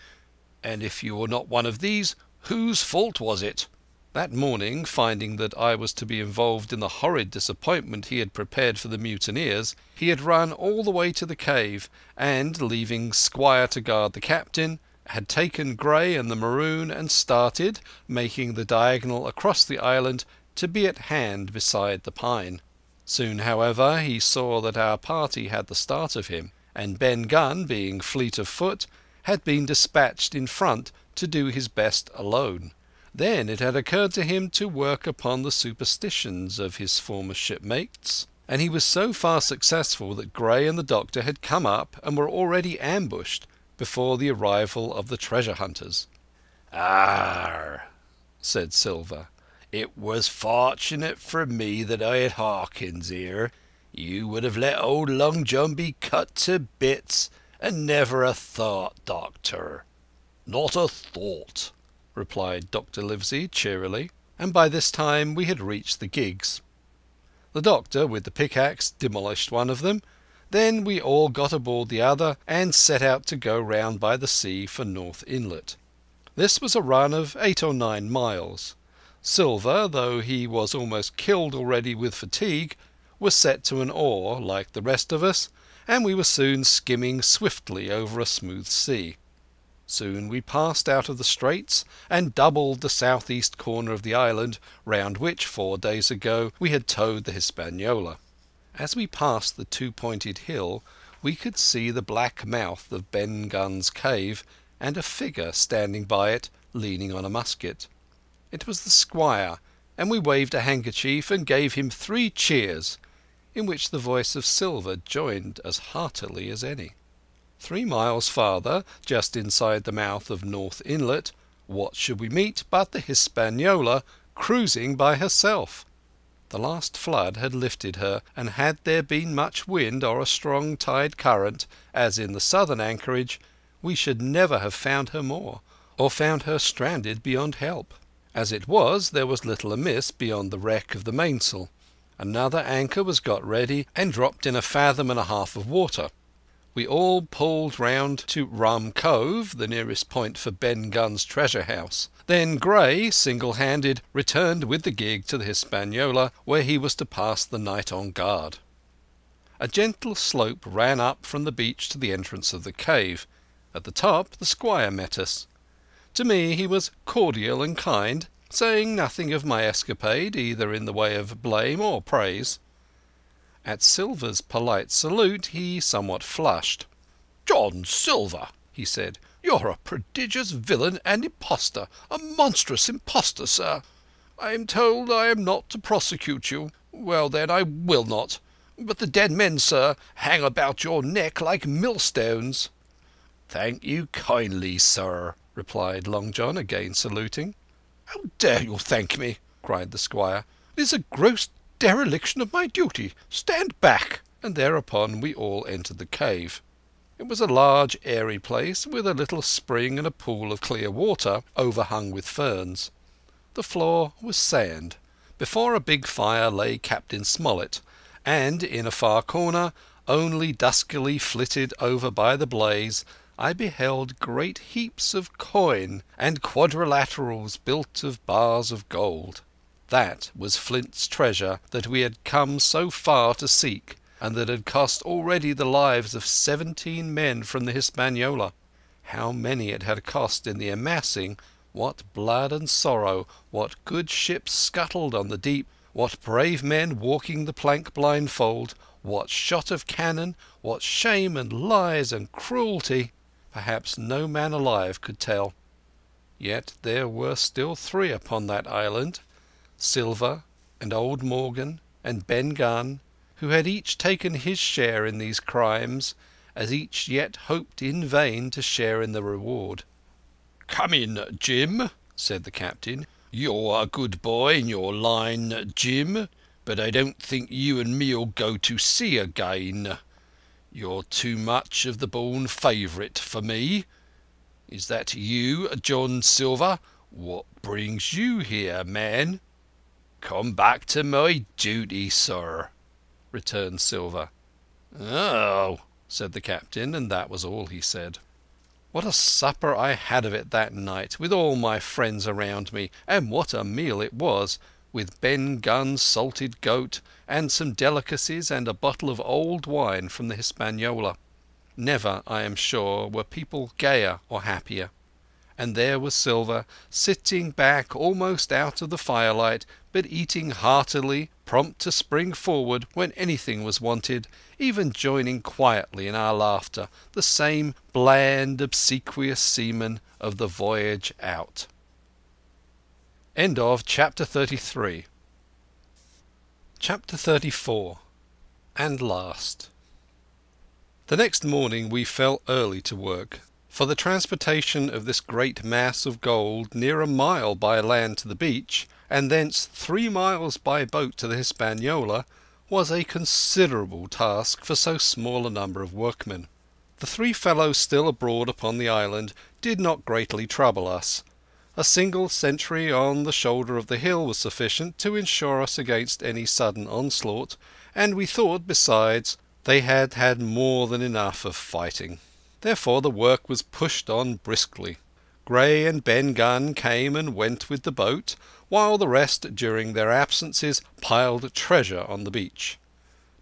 [SPEAKER 2] and if you were not one of these, whose fault was it?"
[SPEAKER 1] That morning, finding that I was to be involved in the horrid disappointment he had prepared for the mutineers, he had run all the way to the cave, and, leaving Squire to guard the captain, had taken Gray and the Maroon and started, making the diagonal across the island to be at hand beside the pine. Soon, however, he saw that our party had the start of him, and Ben Gunn, being fleet of foot, had been dispatched in front to do his best alone. Then it had occurred to him to work upon the superstitions of his former shipmates, and he was so far successful that Gray and the doctor had come up and were already ambushed before the arrival of the treasure hunters.
[SPEAKER 2] "Arr," said Silver, "it was fortunate for me that I had Hawkins here. You would have let old Long John be cut to bits, and never a thought, Doctor."
[SPEAKER 1] "Not a thought," replied Dr. Livesey cheerily, and by this time we had reached the gigs. The doctor, with the pickaxe, demolished one of them. Then we all got aboard the other and set out to go round by the sea for North Inlet. This was a run of 8 or 9 miles. Silver, though he was almost killed already with fatigue, was set to an oar like the rest of us, and we were soon skimming swiftly over a smooth sea. Soon we passed out of the straits and doubled the southeast corner of the island, round which 4 days ago we had towed the Hispaniola. As we passed the two-pointed hill we could see the black mouth of Ben Gunn's cave and a figure standing by it leaning on a musket. It was the squire, and we waved a handkerchief and gave him 3 cheers, in which the voice of Silver joined as heartily as any. 3 miles farther, just inside the mouth of North Inlet, what should we meet but the Hispaniola cruising by herself? The last flood had lifted her, and had there been much wind or a strong tide current, as in the southern anchorage, we should never have found her more, or found her stranded beyond help. As it was, there was little amiss beyond the wreck of the mainsail. Another anchor was got ready and dropped in 1.5 fathoms of water. We all pulled round to Rum Cove, the nearest point for Ben Gunn's treasure house. Then Gray, single-handed, returned with the gig to the Hispaniola, where he was to pass the night on guard. A gentle slope ran up from the beach to the entrance of the cave. At the top the squire met us. To me he was cordial and kind, saying nothing of my escapade, either in the way of blame or praise. At Silver's polite salute he somewhat flushed.
[SPEAKER 2] "John Silver," he said, "you're a prodigious villain and impostor, a monstrous impostor, sir. I am told I am not to prosecute you. Well, then, I will not. But the dead men, sir, hang about your neck like millstones."
[SPEAKER 3] "Thank you kindly, sir," replied Long John, again saluting.
[SPEAKER 2] "How dare you thank me?" cried the squire. "It is a gross dereliction of my duty. Stand back."
[SPEAKER 1] And thereupon we all entered the cave. It was a large airy place, with a little spring and a pool of clear water overhung with ferns. The floor was sand. Before a big fire lay Captain Smollett, and in a far corner, only duskily flitted over by the blaze, I beheld great heaps of coin and quadrilaterals built of bars of gold. That was Flint's treasure that we had come so far to seek, and that had cost already the lives of 17 men from the Hispaniola. How many it had cost in the amassing, what blood and sorrow, what good ships scuttled on the deep, what brave men walking the plank blindfold, what shot of cannon, what shame and lies and cruelty, perhaps no man alive could tell. Yet there were still 3 upon that island, Silver and old Morgan and Ben Gunn, who had each taken his share in these crimes, as each yet hoped in vain to share in the reward.
[SPEAKER 2] "Come in, Jim," said the captain. "You're a good boy in your line, Jim, but I don't think you and me'll go to sea again. You're too much of the born favourite for me. Is that you, John Silver? What brings you here, man?" "Come back to my duty, sir," returned Silver.
[SPEAKER 1] "Oh," said the captain, and that was all he said. What a supper I had of it that night, with all my friends around me, and what a meal it was, with Ben Gunn's salted goat, and some delicacies, and a bottle of old wine from the Hispaniola. Never, I am sure, were people gayer or happier. and there was Silver, sitting back almost out of the firelight, but eating heartily, prompt to spring forward when anything was wanted, even joining quietly in our laughter, the same bland, obsequious seaman of the voyage out. End of Chapter 33. Chapter 34. And last. The next morning we fell early to work, for the transportation of this great mass of gold near a mile by land to the beach, and thence 3 miles by boat to the Hispaniola, was a considerable task for so small a number of workmen. The 3 fellows still abroad upon the island did not greatly trouble us. A single sentry on the shoulder of the hill was sufficient to ensure us against any sudden onslaught, and we thought, besides, they had had more than enough of fighting. Therefore the work was pushed on briskly. Gray and Ben Gunn came and went with the boat, while the rest, during their absences, piled treasure on the beach.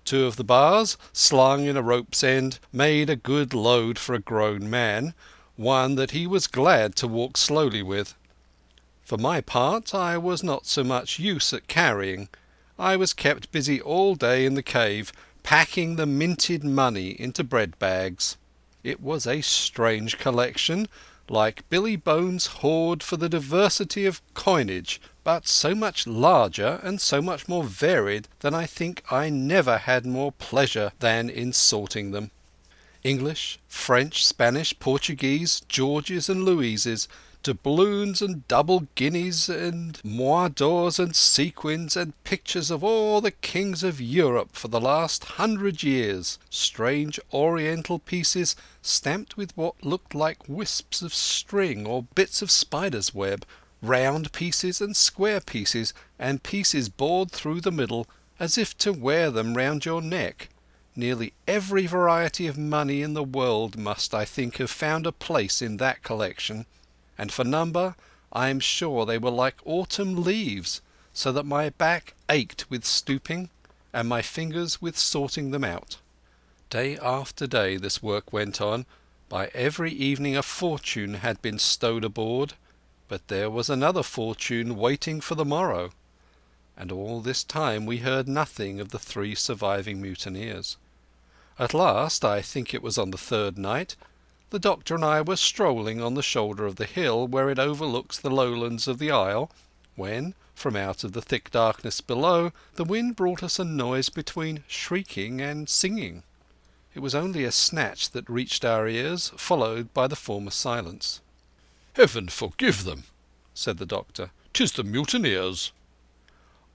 [SPEAKER 1] 2 of the bars, slung in a rope's end, made a good load for a grown man, one that he was glad to walk slowly with. For my part, I was not so much use at carrying. I was kept busy all day in the cave, packing the minted money into bread bags. It was a strange collection, like Billy Bones' hoard for the diversity of coinage, but so much larger and so much more varied that I think I never had more pleasure than in sorting them. English, French, Spanish, Portuguese, Georges and Louises, doubloons and double guineas and mois d'ors and sequins and pictures of all the kings of Europe for the last 100 years, strange oriental pieces stamped with what looked like wisps of string or bits of spider's web, round pieces and square pieces, and pieces bored through the middle as if to wear them round your neck. Nearly every variety of money in the world must, I think, have found a place in that collection. And for number, I am sure they were like autumn leaves, so that my back ached with stooping, and my fingers with sorting them out. Day after day this work went on. By every evening a fortune had been stowed aboard, but there was another fortune waiting for the morrow. And all this time we heard nothing of the 3 surviving mutineers. At last, I think it was on the 3rd night, the doctor and I were strolling on the shoulder of the hill where it overlooks the lowlands of the isle, when, from out of the thick darkness below, the wind brought us a noise between shrieking and singing. It was only a snatch that reached our ears, followed by the former silence.
[SPEAKER 2] "Heaven forgive them," said the doctor. "'Tis the mutineers."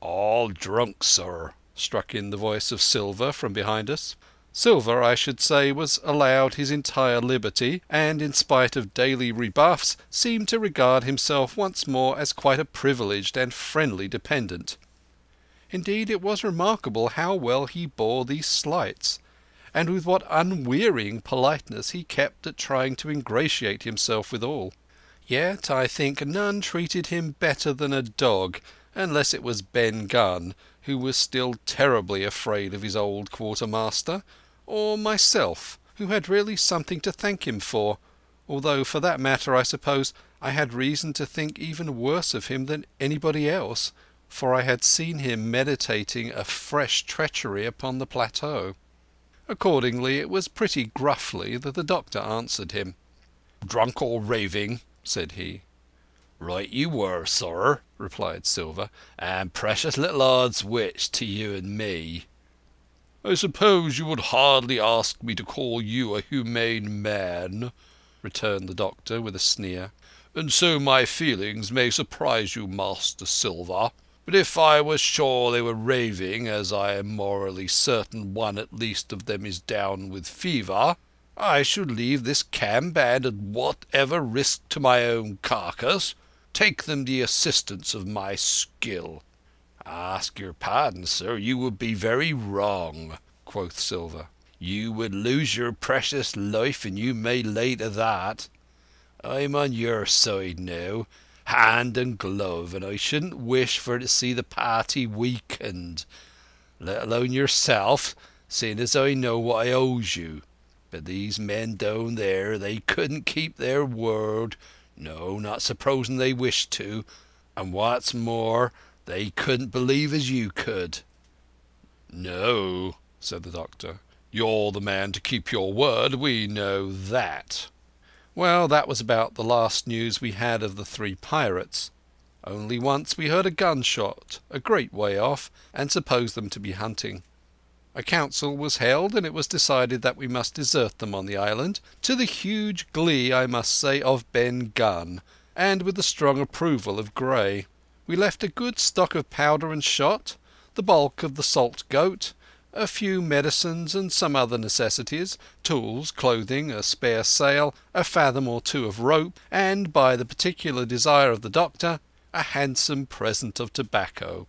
[SPEAKER 2] "All drunk, sir," struck in the voice of Silver from behind us. Silver, I should say, was allowed his entire liberty, and in spite of daily rebuffs seemed to regard himself once more as quite a privileged and friendly dependent. Indeed, it was remarkable how well he bore these slights, and with what unwearying politeness he kept at trying to ingratiate himself with all. Yet I think none treated him better than a dog, unless it was Ben Gunn, who was still terribly afraid of his old quartermaster, or myself, who had really something to thank him for, although for that matter I suppose I had reason to think even worse of him than anybody else, for I had seen him meditating a fresh treachery upon the plateau. Accordingly it was pretty gruffly that the doctor answered him. "Drunk or raving?" said he. "Right you were, sir," replied Silver, "and precious little odds which to you and me." "I suppose you would hardly ask me to call you a humane man," returned the doctor with a sneer, "and so my feelings may surprise you, Master Silver. But if I was sure they were raving, as I am morally certain one at least of them is down with fever, I should leave this cam band at whatever risk to my own carcass, take them the assistance of my skill." "Ask your pardon, sir, you would be very wrong," quoth Silver. "You would lose your precious life, and you may lay to that. I'm on your side now, hand and glove, and I shouldn't wish for to see the party weakened, let alone yourself, seeing as I know what I owes you. But these men down there, they couldn't keep their word, No, not supposing they wished to, and what's more, they couldn't believe as you could."
[SPEAKER 1] "No," said the doctor. "You're the man to keep your word, we know that." Well, that was about the last news we had of the three pirates. Only once we heard a gunshot a great way off, and supposed them to be hunting. A council was held, and it was decided that we must desert them on the island, to the huge glee, I must say, of Ben Gunn, and with the strong approval of Gray. We left a good stock of powder and shot, the bulk of the salt goat, a few medicines and some other necessities, tools, clothing, a spare sail, a fathom or two of rope, and, by the particular desire of the doctor, a handsome present of tobacco.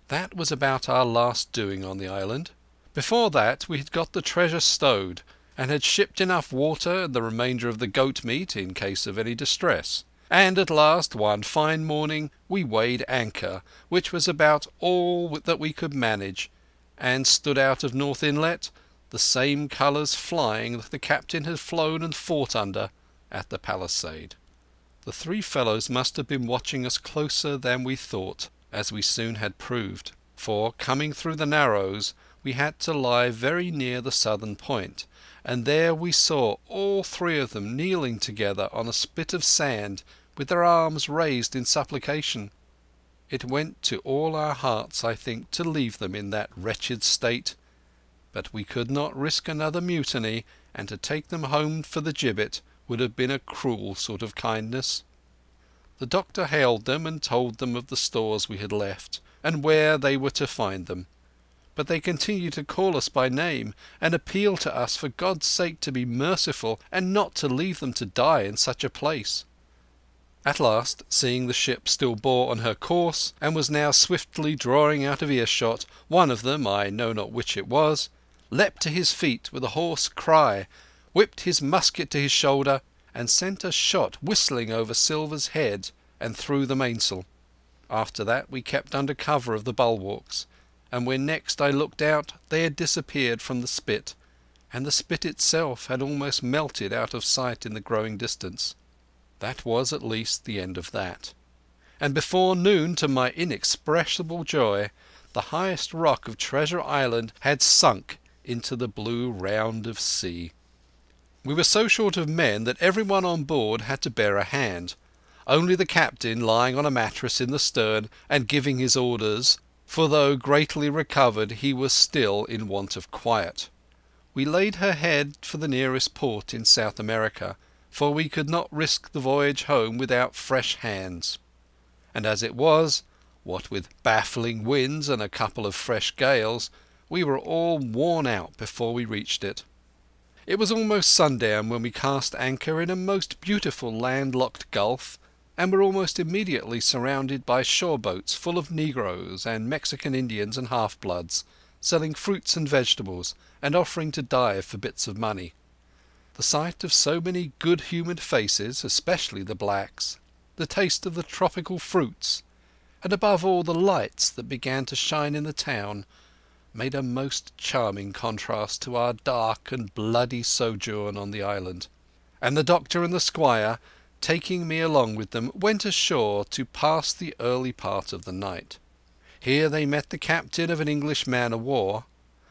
[SPEAKER 1] That was about our last doing on the island. Before that we had got the treasure stowed, and had shipped enough water and the remainder of the goat meat in case of any distress. And at last, one fine morning, we weighed anchor, which was about all that we could manage, and stood out of North Inlet, the same colours flying that the captain had flown and fought under at the palisade. The three fellows must have been watching us closer than we thought, as we soon had proved, for, coming through the Narrows, we had to lie very near the southern point, and there we saw all three of them kneeling together on a spit of sand with their arms raised in supplication. It went to all our hearts, I think, to leave them in that wretched state, but we could not risk another mutiny, and to take them home for the gibbet would have been a cruel sort of kindness. The doctor hailed them and told them of the stores we had left, and where they were to find them. But they continued to call us by name, and appeal to us for God's sake to be merciful, and not to leave them to die in such a place. At last, seeing the ship still bore on her course, and was now swiftly drawing out of earshot, one of them, I know not which it was, leapt to his feet with a hoarse cry, whipped his musket to his shoulder, and sent a shot whistling over Silver's head and through the mainsail. After that we kept under cover of the bulwarks, and when next I looked out they had disappeared from the spit, and the spit itself had almost melted out of sight in the growing distance. That was at least the end of that. And before noon, to my inexpressible joy, the highest rock of Treasure Island had sunk into the blue round of sea. We were so short of men that everyone on board had to bear a hand, only the captain lying on a mattress in the stern and giving his orders, for though greatly recovered he was still in want of quiet. We laid her head for the nearest port in South America, for we could not risk the voyage home without fresh hands. And as it was, what with baffling winds and a couple of fresh gales, we were all worn out before we reached it. It was almost sundown when we cast anchor in a most beautiful landlocked gulf, and were almost immediately surrounded by shore boats full of negroes and Mexican Indians and half-bloods, selling fruits and vegetables, and offering to dive for bits of money. The sight of so many good-humoured faces, especially the blacks, the taste of the tropical fruits, and above all the lights that began to shine in the town, made a most charming contrast to our dark and bloody sojourn on the island. And the doctor and the squire, taking me along with them, went ashore to pass the early part of the night. Here they met the captain of an English man-of-war,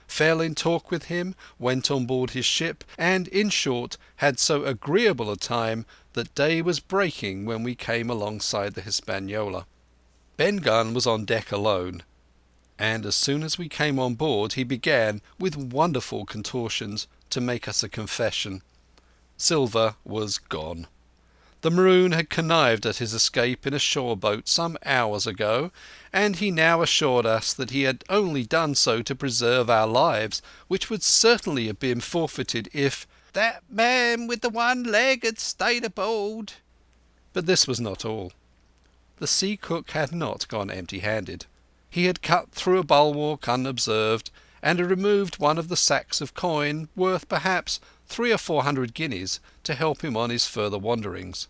[SPEAKER 1] fell in talk with him, went on board his ship, and, in short, had so agreeable a time that day was breaking when we came alongside the Hispaniola. Ben Gunn was on deck alone, and as soon as we came on board he began, with wonderful contortions, to make us a confession. Silver was gone. The Maroon had connived at his escape in a shore boat some hours ago, and he now assured us that he had only done so to preserve our lives, which would certainly have been forfeited if
[SPEAKER 3] "that man with the one leg had stayed aboard."
[SPEAKER 1] But this was not all. The sea cook had not gone empty-handed. He had cut through a bulwark unobserved, and had removed one of the sacks of coin, worth perhaps 300 or 400 guineas, to help him on his further wanderings.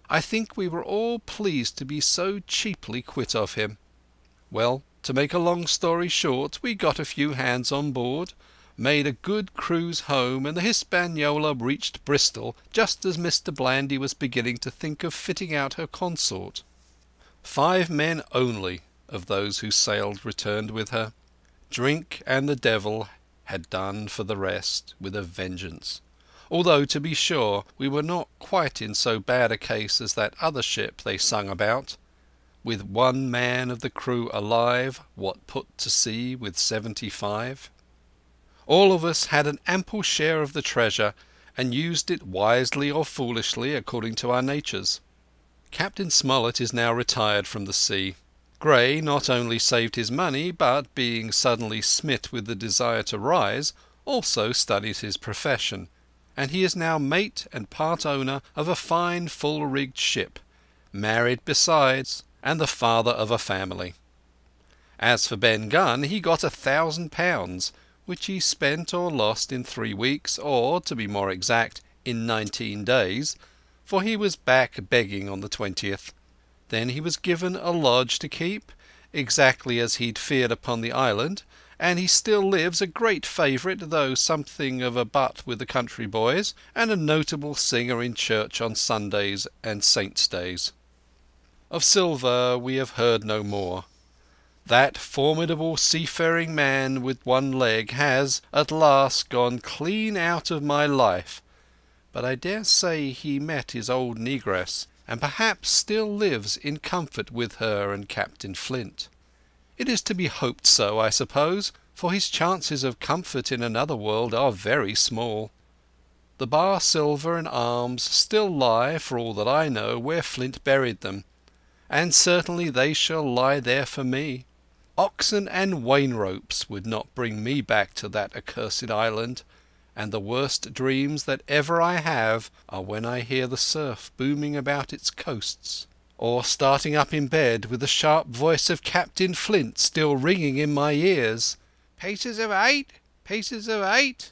[SPEAKER 1] I think we were all pleased to be so cheaply quit of him. Well, to make a long story short, we got a few hands on board, made a good cruise home, and the Hispaniola reached Bristol just as Mr. Blandy was beginning to think of fitting out her consort. 5 men only of those who sailed returned with her. Drink and the devil had done for the rest with a vengeance, although, to be sure, we were not quite in so bad a case as that other ship they sung about, with 1 man of the crew alive, what put to sea with 75. All of us had an ample share of the treasure, and used it wisely or foolishly according to our natures. Captain Smollett is now retired from the sea. Gray not only saved his money, but, being suddenly smit with the desire to rise, also studied his profession, and he is now mate and part owner of a fine full-rigged ship, married besides, and the father of a family. As for Ben Gunn, he got £1,000, which he spent or lost in 3 weeks, or, to be more exact, in 19 days, for he was back begging on the 20th. Then he was given a lodge to keep, exactly as he'd feared upon the island, and he still lives a great favourite, though something of a butt with the country boys, and a notable singer in church on Sundays and saints' days. Of Silver we have heard no more. That formidable seafaring man with 1 leg has, at last, gone clean out of my life, but I dare say he met his old negress, and perhaps still lives in comfort with her and Captain Flint. It is to be hoped so, I suppose, for his chances of comfort in another world are very small. The bar silver and arms still lie, for all that I know, where Flint buried them, and certainly they shall lie there for me. Oxen and wain ropes would not bring me back to that accursed island, and the worst dreams that ever I have are when I hear the surf booming about its coasts, or starting up in bed with the sharp voice of Captain Flint still ringing in my ears. "Pieces of 8, pieces of 8."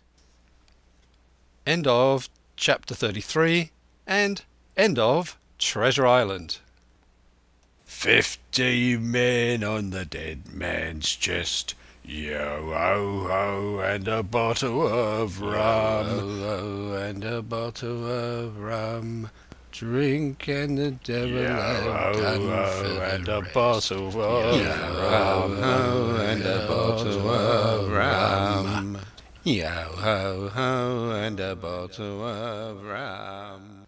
[SPEAKER 1] End of chapter 33 and end of Treasure Island.
[SPEAKER 2] 50 men on the dead man's chest. Yo ho ho, and a bottle of rum.
[SPEAKER 1] Yo ho and a bottle of rum. Drink and the devil have done for the
[SPEAKER 2] and a
[SPEAKER 1] rest.
[SPEAKER 2] bottle of
[SPEAKER 1] Yo
[SPEAKER 2] rum.
[SPEAKER 1] ho and a bottle of rum. Yo ho ho and a bottle of rum.